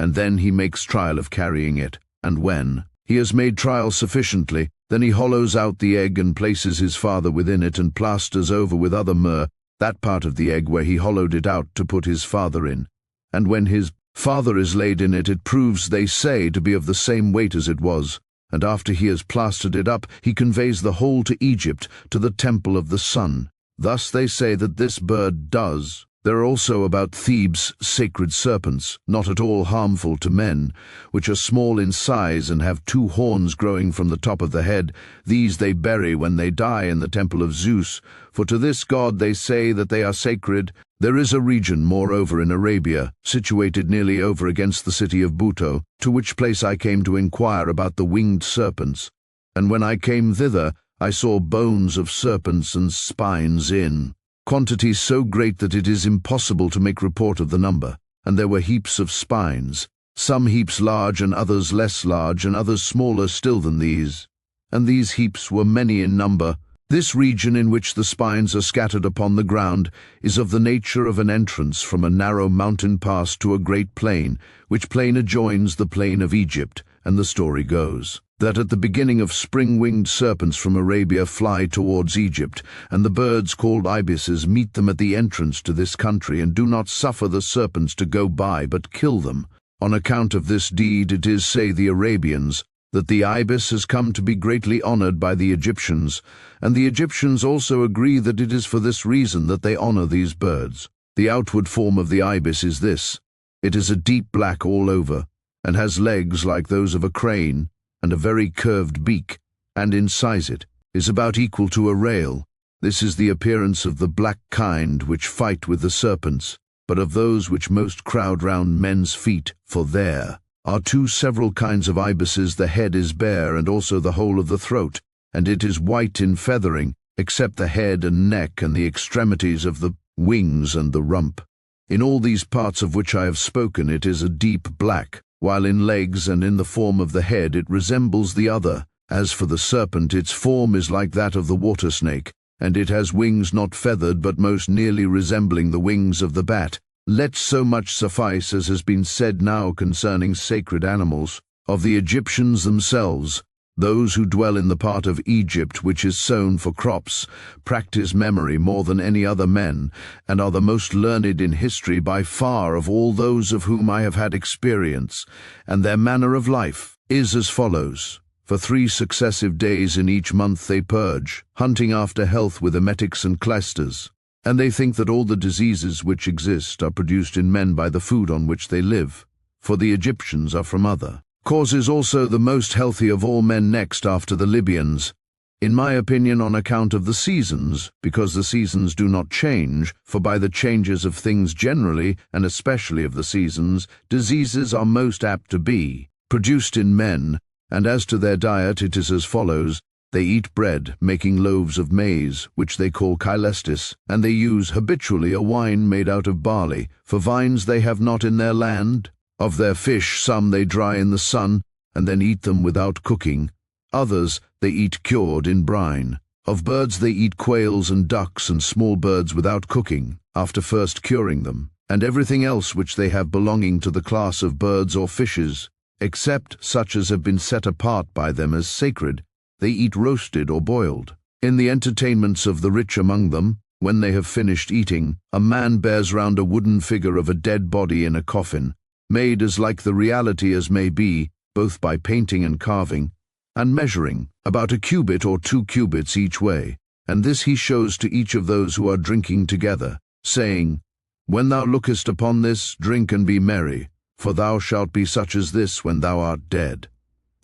and then he makes trial of carrying it, and when he has made trial sufficiently, then he hollows out the egg and places his father within it and plasters over with other myrrh that part of the egg where he hollowed it out to put his father in. And when his father is laid in it, it proves, they say, to be of the same weight as it was. And after he has plastered it up, he conveys the whole to Egypt, to the temple of the sun. Thus they say that this bird does. There are also about Thebes sacred serpents, not at all harmful to men, which are small in size and have 2 horns growing from the top of the head. These they bury when they die in the temple of Zeus, for to this god they say that they are sacred. There is a region, moreover, in Arabia, situated nearly over against the city of Buto, to which place I came to inquire about the winged serpents. And when I came thither, I saw bones of serpents and spines in quantity so great that it is impossible to make report of the number, and there were heaps of spines, some heaps large and others less large and others smaller still than these, and these heaps were many in number. This region in which the spines are scattered upon the ground is of the nature of an entrance from a narrow mountain pass to a great plain, which plain adjoins the plain of Egypt, and the story goes that at the beginning of spring winged serpents from Arabia fly towards Egypt, and the birds called ibises meet them at the entrance to this country, and do not suffer the serpents to go by, but kill them. On account of this deed it is, say the Arabians, that the ibis has come to be greatly honored by the Egyptians, and the Egyptians also agree that it is for this reason that they honor these birds. The outward form of the ibis is this. It is a deep black all over, and has legs like those of a crane, and a very curved beak, and in size it is about equal to a rail. This is the appearance of the black kind which fight with the serpents, but of those which most crowd round men's feet, for there are 2 several kinds of ibises. The head is bare, and also the whole of the throat, and it is white in feathering, except the head and neck and the extremities of the wings and the rump. In all these parts of which I have spoken it is a deep black, while in legs and in the form of the head it resembles the other, As for the serpent, its form is like that of the water snake, and it has wings not feathered but most nearly resembling the wings of the bat. Let so much suffice as has been said now concerning sacred animals. Of the Egyptians themselves, those who dwell in the part of Egypt which is sown for crops practice memory more than any other men, and are the most learned in history by far of all those of whom I have had experience, and their manner of life is as follows. For 3 successive days in each month they purge, hunting after health with emetics and clysters, and they think that all the diseases which exist are produced in men by the food on which they live, for the Egyptians are from other causes also the most healthy of all men next after the Libyans, in my opinion on account of the seasons, because the seasons do not change, for by the changes of things generally, and especially of the seasons, diseases are most apt to be produced in men. And as to their diet, it is as follows. They eat bread, making loaves of maize, which they call chylestis, and they use habitually a wine made out of barley, for vines they have not in their land. Of their fish some they dry in the sun, and then eat them without cooking. Others they eat cured in brine. Of birds they eat quails and ducks and small birds without cooking, after first curing them, and everything else which they have belonging to the class of birds or fishes, except such as have been set apart by them as sacred, they eat roasted or boiled. In the entertainments of the rich among them, when they have finished eating, a man bears round a wooden figure of a dead body in a coffin, made as like the reality as may be, both by painting and carving, and measuring about a cubit or 2 cubits each way, and this he shows to each of those who are drinking together, saying, When thou lookest upon this, drink and be merry, for thou shalt be such as this when thou art dead.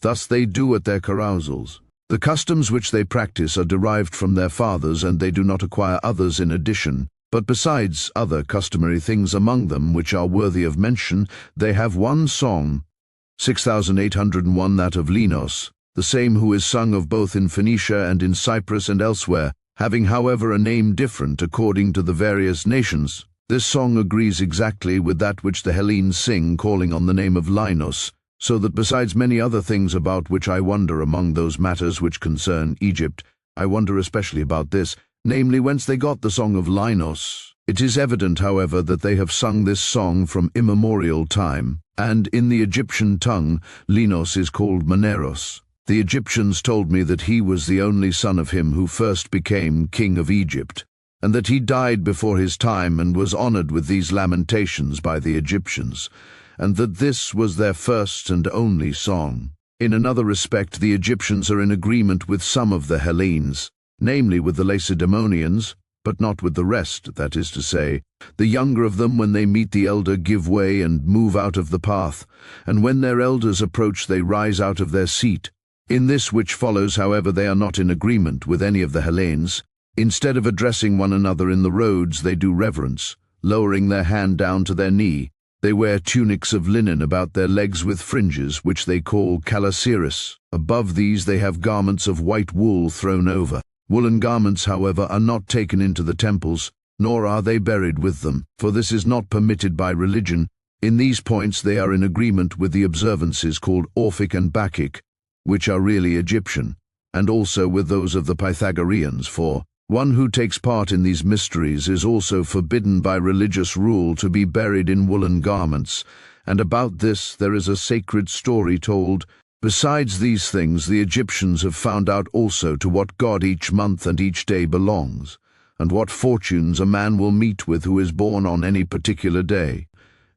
Thus they do at their carousals. The customs which they practice are derived from their fathers, and they do not acquire others in addition. But besides other customary things among them which are worthy of mention, they have one song, 6801, that of Linos, the same who is sung of both in Phoenicia and in Cyprus and elsewhere, having however a name different according to the various nations. This song agrees exactly with that which the Hellenes sing, calling on the name of Linos, so that besides many other things about which I wonder among those matters which concern Egypt, I wonder especially about this, namely whence they got the song of Linos. It is evident, however, that they have sung this song from immemorial time, and in the Egyptian tongue Linos is called Maneros. The Egyptians told me that he was the only son of him who first became king of Egypt, and that he died before his time and was honored with these lamentations by the Egyptians, and that this was their first and only song. In another respect, the Egyptians are in agreement with some of the Hellenes, namely with the Lacedaemonians, but not with the rest, that is to say, the younger of them when they meet the elder give way and move out of the path, and when their elders approach they rise out of their seat. In this which follows, however, they are not in agreement with any of the Hellenes. Instead of addressing one another in the roads, they do reverence, lowering their hand down to their knee. They wear tunics of linen about their legs with fringes, which they call calasiris. Above these they have garments of white wool thrown over. Woolen garments, however, are not taken into the temples, nor are they buried with them, for this is not permitted by religion. In these points they are in agreement with the observances called Orphic and Bacchic, which are really Egyptian, and also with those of the Pythagoreans, for one who takes part in these mysteries is also forbidden by religious rule to be buried in woolen garments, and about this there is a sacred story told. Besides these things, the Egyptians have found out also to what god each month and each day belongs, and what fortunes a man will meet with who is born on any particular day,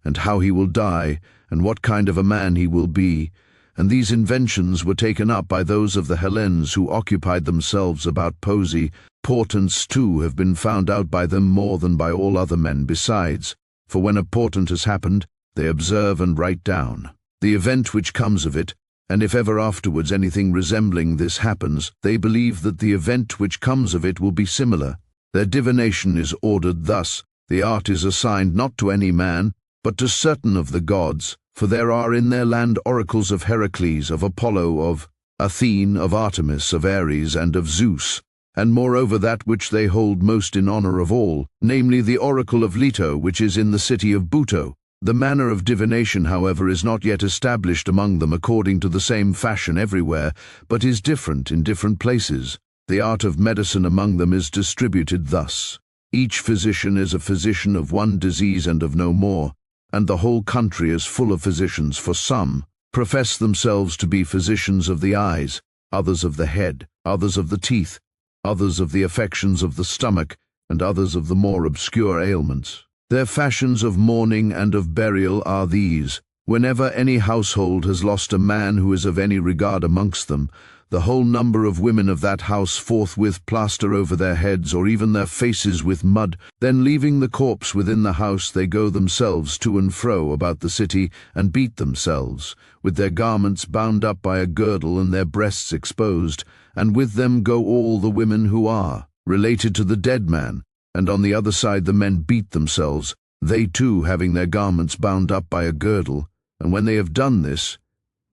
and how he will die, and what kind of a man he will be. And these inventions were taken up by those of the Hellenes who occupied themselves about poesy. Portents too have been found out by them more than by all other men besides, for when a portent has happened, they observe and write down the event which comes of it, and if ever afterwards anything resembling this happens, they believe that the event which comes of it will be similar. Their divination is ordered thus. The art is assigned not to any man, but to certain of the gods, for there are in their land oracles of Heracles, of Apollo, of Athene, of Artemis, of Ares, and of Zeus, and moreover that which they hold most in honor of all, namely the oracle of Leto, which is in the city of Buto. The manner of divination, however, is not yet established among them according to the same fashion everywhere, but is different in different places. The art of medicine among them is distributed thus. Each physician is a physician of one disease and of no more, and the whole country is full of physicians, for some profess themselves to be physicians of the eyes, others of the head, others of the teeth, others of the affections of the stomach, and others of the more obscure ailments. Their fashions of mourning and of burial are these. Whenever any household has lost a man who is of any regard amongst them, the whole number of women of that house forthwith plaster over their heads or even their faces with mud. Then, leaving the corpse within the house, they go themselves to and fro about the city and beat themselves, with their garments bound up by a girdle and their breasts exposed, and with them go all the women who are related to the dead man, and on the other side the men beat themselves, they too having their garments bound up by a girdle, and when they have done this,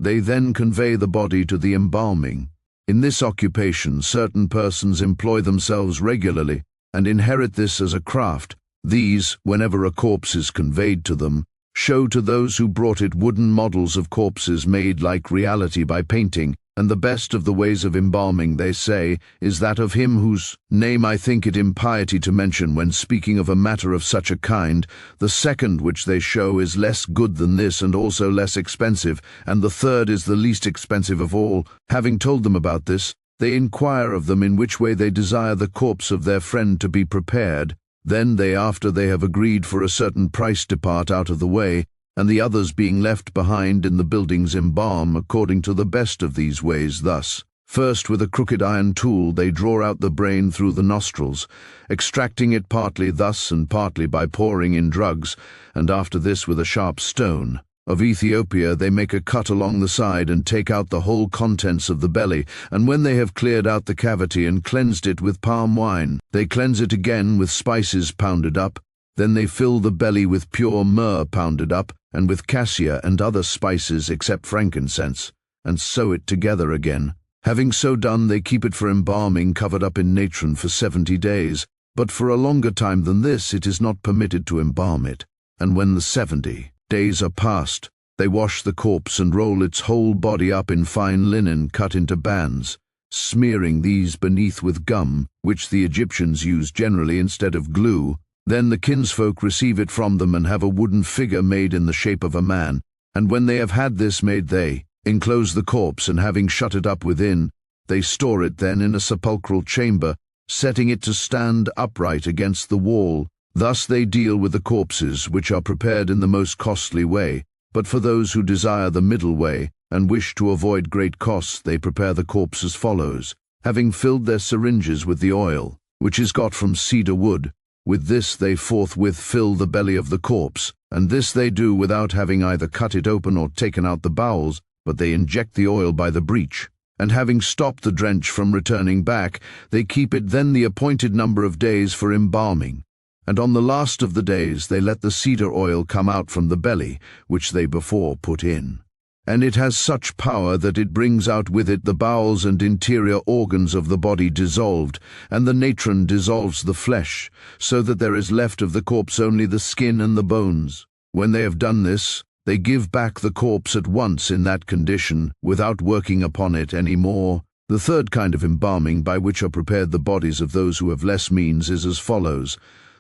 they then convey the body to the embalming. In this occupation certain persons employ themselves regularly, and inherit this as a craft. These, whenever a corpse is conveyed to them, show to those who brought it wooden models of corpses made like reality by painting, and the best of the ways of embalming, they say, is that of him whose name I think it impiety to mention when speaking of a matter of such a kind. The second which they show is less good than this, and also less expensive, and the third is the least expensive of all. Having told them about this, they inquire of them in which way they desire the corpse of their friend to be prepared. Then they, after they have agreed for a certain price, depart out of the way, and the others being left behind in the buildings embalm according to the best of these ways thus. First, with a crooked iron tool they draw out the brain through the nostrils, extracting it partly thus and partly by pouring in drugs, and after this with a sharp stone of Ethiopia they make a cut along the side and take out the whole contents of the belly, and when they have cleared out the cavity and cleansed it with palm wine, they cleanse it again with spices pounded up. Then they fill the belly with pure myrrh pounded up, and with cassia and other spices except frankincense, and sew it together again. Having so done, they keep it for embalming covered up in natron for 70 days, but for a longer time than this it is not permitted to embalm it. And when the 70 days are past, they wash the corpse and roll its whole body up in fine linen cut into bands, smearing these beneath with gum, which the Egyptians use generally instead of glue. Then the kinsfolk receive it from them and have a wooden figure made in the shape of a man, and when they have had this made they enclose the corpse, and having shut it up within, they store it then in a sepulchral chamber, setting it to stand upright against the wall. Thus they deal with the corpses, which are prepared in the most costly way, but for those who desire the middle way, and wish to avoid great costs, they prepare the corpse as follows. Having filled their syringes with the oil, which is got from cedar wood, with this they forthwith fill the belly of the corpse, and this they do without having either cut it open or taken out the bowels, but they inject the oil by the breach, and having stopped the drench from returning back, they keep it then the appointed number of days for embalming, and on the last of the days they let the cedar oil come out from the belly, which they before put in. And it has such power that it brings out with it the bowels and interior organs of the body dissolved, and the natron dissolves the flesh, so that there is left of the corpse only the skin and the bones. When they have done this, they give back the corpse at once in that condition, without working upon it any more. The third kind of embalming, by which are prepared the bodies of those who have less means, is as follows.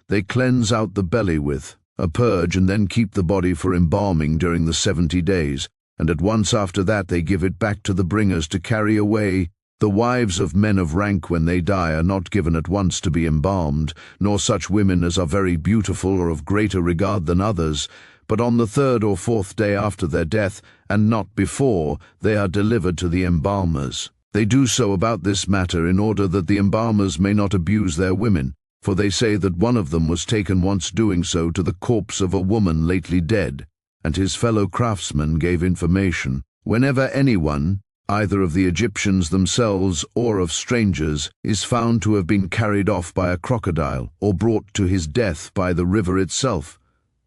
They cleanse out the belly with a purge, and then keep the body for embalming during the 70 days. And at once after that they give it back to the bringers to carry away. The wives of men of rank when they die are not given at once to be embalmed, nor such women as are very beautiful or of greater regard than others, but on the 3rd or 4th day after their death, and not before, they are delivered to the embalmers. They do so about this matter in order that the embalmers may not abuse their women, for they say that one of them was taken once doing so to the corpse of a woman lately dead, and his fellow craftsmen gave information. Whenever anyone, either of the Egyptians themselves or of strangers, is found to have been carried off by a crocodile, or brought to his death by the river itself,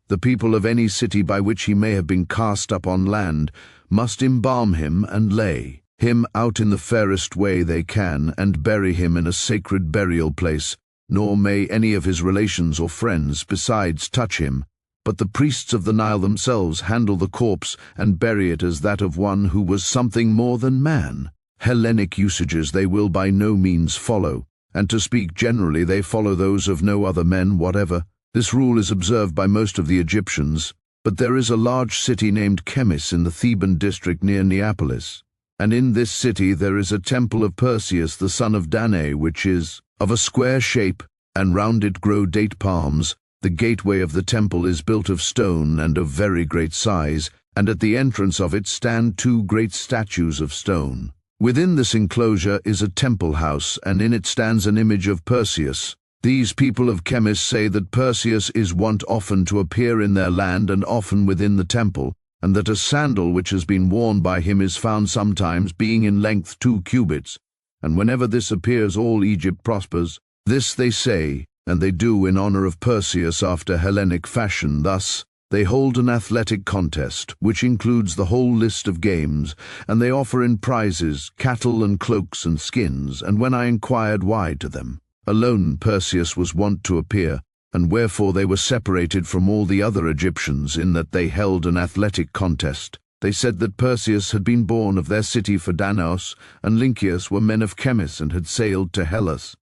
the people of any city by which he may have been cast up on land must embalm him and lay him out in the fairest way they can, and bury him in a sacred burial place, nor may any of his relations or friends besides touch him, but the priests of the Nile themselves handle the corpse and bury it as that of one who was something more than man. Hellenic usages they will by no means follow, and to speak generally they follow those of no other men whatever. This rule is observed by most of the Egyptians, but there is a large city named Chemis in the Theban district near Neapolis, and in this city there is a temple of Perseus the son of Danae, which is of a square shape, and round it grow date palms. The gateway of the temple is built of stone and of very great size, and at the entrance of it stand two great statues of stone. Within this enclosure is a temple house, and in it stands an image of Perseus. These people of Chemis say that Perseus is wont often to appear in their land and often within the temple, and that a sandal which has been worn by him is found sometimes being in length 2 cubits, and whenever this appears all Egypt prospers. This they say, and they do in honor of Perseus after Hellenic fashion. Thus, they hold an athletic contest, which includes the whole list of games, and they offer in prizes cattle and cloaks and skins. And when I inquired why to them alone Perseus was wont to appear, and wherefore they were separated from all the other Egyptians in that they held an athletic contest, they said that Perseus had been born of their city for Danaus, and Lynceus were men of Chemis and had sailed to Hellas.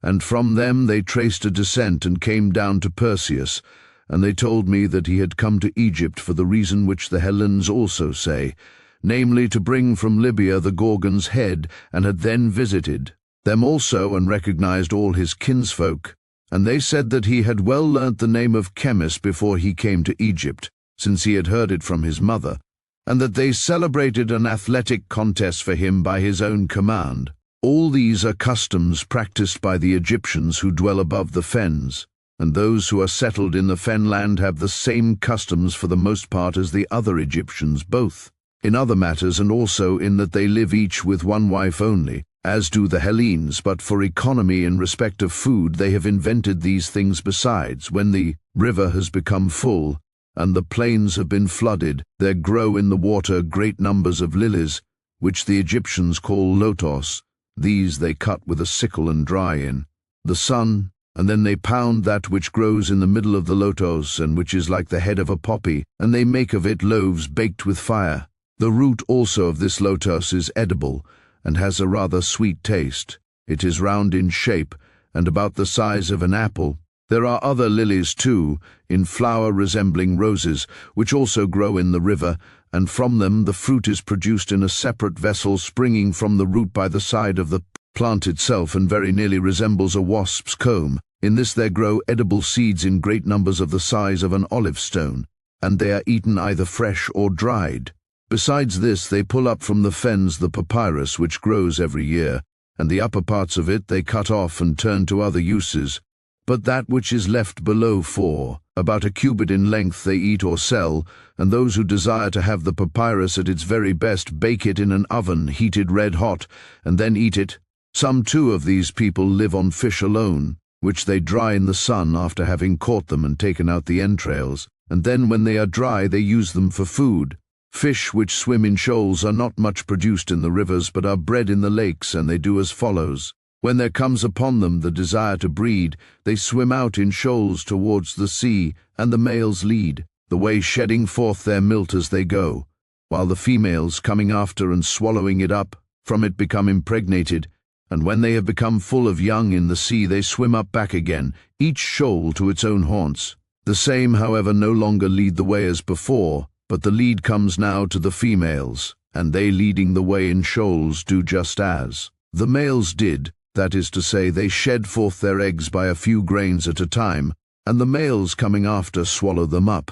And from them they traced a descent and came down to Perseus, and they told me that he had come to Egypt for the reason which the Hellenes also say, namely to bring from Libya the Gorgon's head, and had then visited them also and recognized all his kinsfolk. And they said that he had well learnt the name of Chemis before he came to Egypt, since he had heard it from his mother, and that they celebrated an athletic contest for him by his own command. All these are customs practiced by the Egyptians who dwell above the fens, and those who are settled in the fenland have the same customs for the most part as the other Egyptians, both in other matters and also in that they live each with one wife only, as do the Hellenes, but for economy in respect of food they have invented these things besides. When the river has become full, and the plains have been flooded, there grow in the water great numbers of lilies, which the Egyptians call lotos. These they cut with a sickle and dry in the sun, and then they pound that which grows in the middle of the lotos, and which is like the head of a poppy, and they make of it loaves baked with fire. The root also of this lotos is edible, and has a rather sweet taste. It is round in shape, and about the size of an apple. There are other lilies too, in flower resembling roses, which also grow in the river, and from them the fruit is produced in a separate vessel springing from the root by the side of the plant itself, and very nearly resembles a wasp's comb. In this there grow edible seeds in great numbers of the size of an olive stone, and they are eaten either fresh or dried. Besides this they pull up from the fens the papyrus which grows every year, and the upper parts of it they cut off and turn to other uses. But that which is left below 4, about a cubit in length, they eat or sell, and those who desire to have the papyrus at its very best bake it in an oven heated red hot, and then eat it. Some too of these people live on fish alone, which they dry in the sun after having caught them and taken out the entrails, and then when they are dry they use them for food. Fish which swim in shoals are not much produced in the rivers, but are bred in the lakes, and they do as follows. When there comes upon them the desire to breed, they swim out in shoals towards the sea, and the males lead the way, shedding forth their milt as they go, while the females, coming after and swallowing it up, from it become impregnated, and when they have become full of young in the sea they swim up back again, each shoal to its own haunts. The same, however, no longer lead the way as before, but the lead comes now to the females, and they leading the way in shoals do just as the males did. That is to say, they shed forth their eggs by a few grains at a time, and the males coming after swallow them up.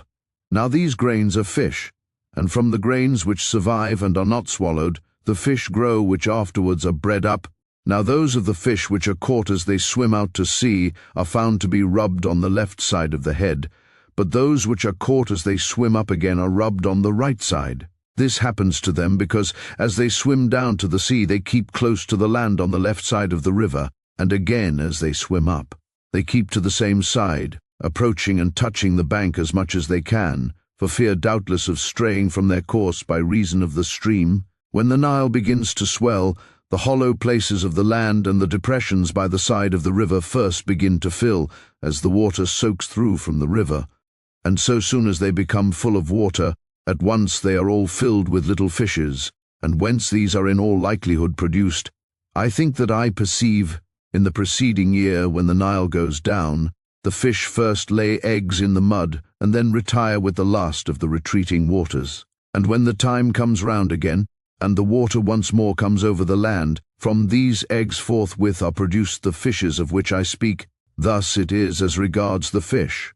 Now these grains are fish, and from the grains which survive and are not swallowed, the fish grow which afterwards are bred up. Now those of the fish which are caught as they swim out to sea are found to be rubbed on the left side of the head, but those which are caught as they swim up again are rubbed on the right side. This happens to them because, as they swim down to the sea, they keep close to the land on the left side of the river, and again as they swim up, they keep to the same side, approaching and touching the bank as much as they can, for fear doubtless of straying from their course by reason of the stream. When the Nile begins to swell, the hollow places of the land and the depressions by the side of the river first begin to fill, as the water soaks through from the river. and so soon as they become full of water, at once they are all filled with little fishes, and whence these are in all likelihood produced, I think that I perceive, in the preceding year when the Nile goes down, the fish first lay eggs in the mud, and then retire with the last of the retreating waters. And when the time comes round again, and the water once more comes over the land, from these eggs forthwith are produced the fishes of which I speak. Thus it is as regards the fish.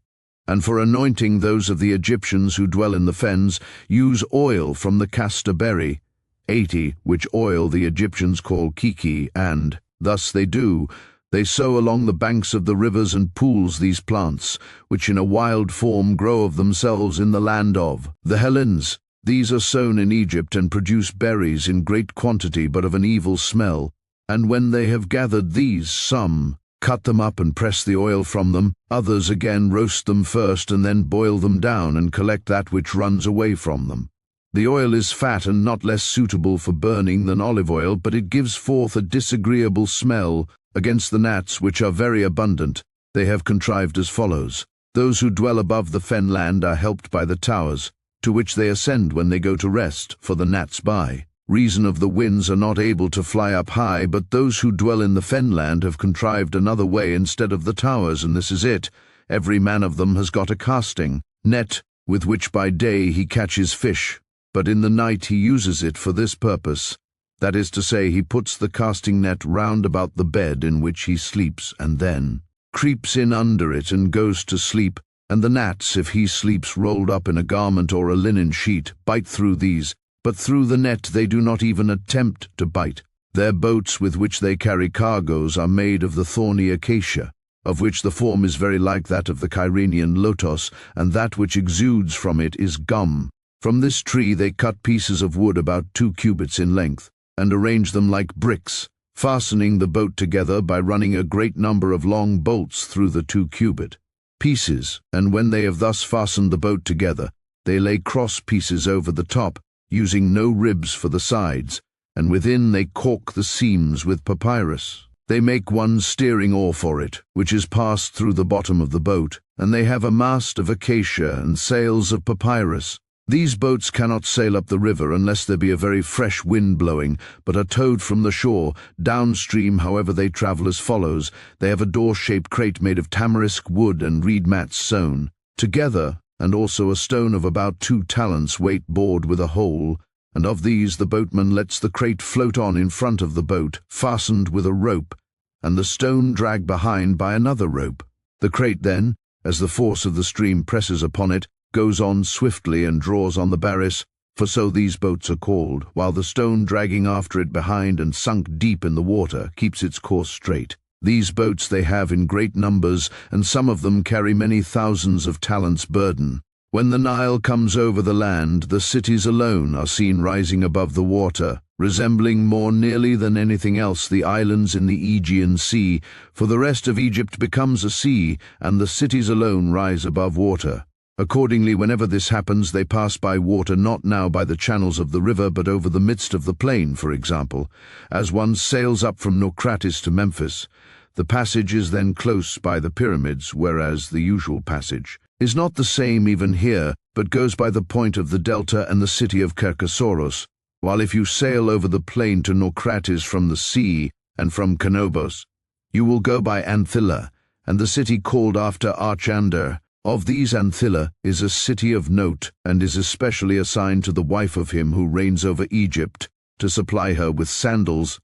And for anointing, those of the Egyptians who dwell in the fens use oil from the castor berry, 80, which oil the Egyptians call kiki, and thus they do. They sow along the banks of the rivers and pools these plants, which in a wild form grow of themselves in the land of the Hellenes. These are sown in Egypt and produce berries in great quantity but of an evil smell. And when they have gathered these, some cut them up and press the oil from them, others again roast them first and then boil them down and collect that which runs away from them. The oil is fat and not less suitable for burning than olive oil, but it gives forth a disagreeable smell. Against the gnats, which are very abundant, they have contrived as follows. Those who dwell above the fen land are helped by the towers, to which they ascend when they go to rest, for the gnats by reason of the winds are not able to fly up high, but those who dwell in the fen land have contrived another way instead of the towers, and this is it. Every man of them has got a casting net, with which by day he catches fish, but in the night he uses it for this purpose. That is to say, he puts the casting net round about the bed in which he sleeps, and then creeps in under it and goes to sleep, and the gnats, if he sleeps rolled up in a garment or a linen sheet, bite through these, but through the net they do not even attempt to bite. Their boats with which they carry cargoes are made of the thorny acacia, of which the form is very like that of the Kyrenian lotos, and that which exudes from it is gum. From this tree they cut pieces of wood about 2 cubits in length, and arrange them like bricks, fastening the boat together by running a great number of long bolts through the 2-cubit pieces, and when they have thus fastened the boat together, they lay cross pieces over the top, using no ribs for the sides, and within they caulk the seams with papyrus. They make one steering oar for it, which is passed through the bottom of the boat, and they have a mast of acacia and sails of papyrus. These boats cannot sail up the river unless there be a very fresh wind blowing, but are towed from the shore. Downstream, however, they travel as follows. They have a door-shaped crate made of tamarisk wood and reed mats sewn together, and also a stone of about 2 talents weight bored with a hole, and of these the boatman lets the crate float on in front of the boat, fastened with a rope, and the stone dragged behind by another rope. The crate then, as the force of the stream presses upon it, goes on swiftly and draws on the barris, for so these boats are called, while the stone dragging after it behind and sunk deep in the water keeps its course straight. These boats they have in great numbers, and some of them carry many thousands of talents burden. When the Nile comes over the land, the cities alone are seen rising above the water, resembling more nearly than anything else the islands in the Aegean Sea, for the rest of Egypt becomes a sea, and the cities alone rise above water. Accordingly, whenever this happens, they pass by water, not now by the channels of the river, but over the midst of the plain, for example. As one sails up from Naucratis to Memphis, the passage is then close by the pyramids, whereas the usual passage is not the same even here, but goes by the point of the delta and the city of Kerkasoros, while if you sail over the plain to Naucratis from the sea, and from Canobos, you will go by Anthilla, and the city called after Archander. Of these Anthilla is a city of note, and is especially assigned to the wife of him who reigns over Egypt, to supply her with sandals.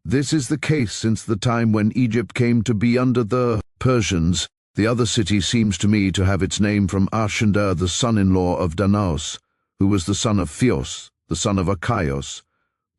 This is the case since the time when Egypt came to be under the Persians. The other city seems to me to have its name from Archander, the son-in-law of Danaus, who was the son of Theos, the son of Archaios,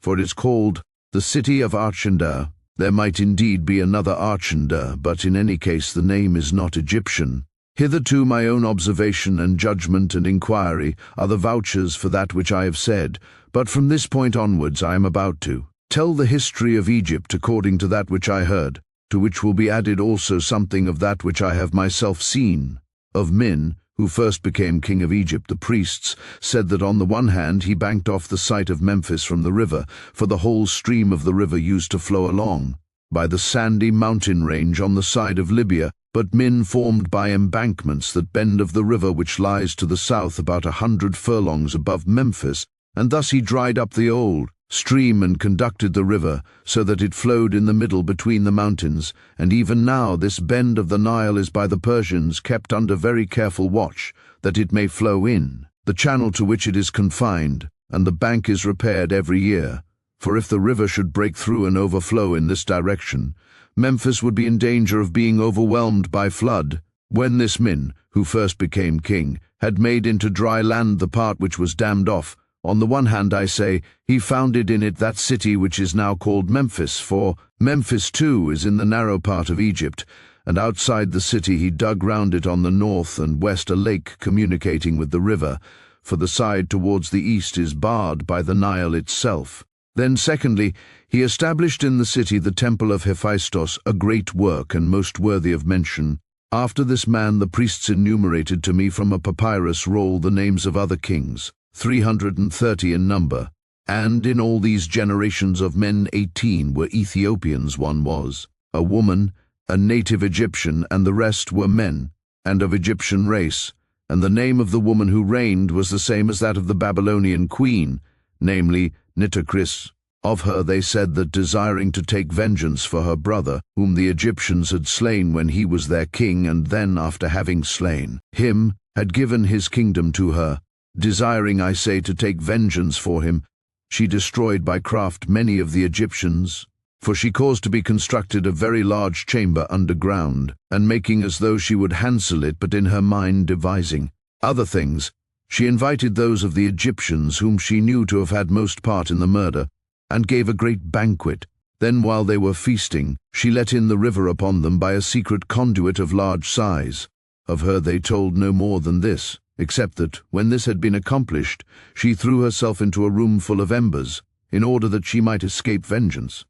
for it is called the city of Archander. There might indeed be another Archander, but in any case the name is not Egyptian. Hitherto my own observation and judgment and inquiry are the vouchers for that which I have said, but from this point onwards I am about to tell the history of Egypt according to that which I heard, to which will be added also something of that which I have myself seen. Of Min, who first became king of Egypt, the priests said that on the one hand he banked off the site of Memphis from the river, for the whole stream of the river used to flow along, by the sandy mountain range on the side of Libya, but men formed by embankments that bend of the river which lies to the south about 100 furlongs above Memphis, and thus he dried up the old stream and conducted the river, so that it flowed in the middle between the mountains, and even now this bend of the Nile is by the Persians kept under very careful watch, that it may flow in the channel to which it is confined, and the bank is repaired every year. For if the river should break through and overflow in this direction, Memphis would be in danger of being overwhelmed by flood. When this Min, who first became king, had made into dry land the part which was dammed off, on the one hand, I say, he founded in it that city which is now called Memphis, for Memphis too is in the narrow part of Egypt, and outside the city he dug round it on the north and west a lake communicating with the river, for the side towards the east is barred by the Nile itself. Then secondly, he established in the city the temple of Hephaestus, a great work and most worthy of mention. After this man the priests enumerated to me from a papyrus roll the names of other kings, 330 in number, and in all these generations of men 18 were Ethiopians. One was a woman, a native Egyptian, and the rest were men, and of Egyptian race, and the name of the woman who reigned was the same as that of the Babylonian queen, namely Nitocris. Of her they said that, desiring to take vengeance for her brother, whom the Egyptians had slain when he was their king, and then, after having slain him, had given his kingdom to her, desiring, I say, to take vengeance for him, she destroyed by craft many of the Egyptians, for she caused to be constructed a very large chamber underground, and making as though she would hansel it, but in her mind devising other things, she invited those of the Egyptians whom she knew to have had most part in the murder, and gave a great banquet. Then while they were feasting, she let in the river upon them by a secret conduit of large size. Of her they told no more than this, except that, when this had been accomplished, she threw herself into a room full of embers, in order that she might escape vengeance.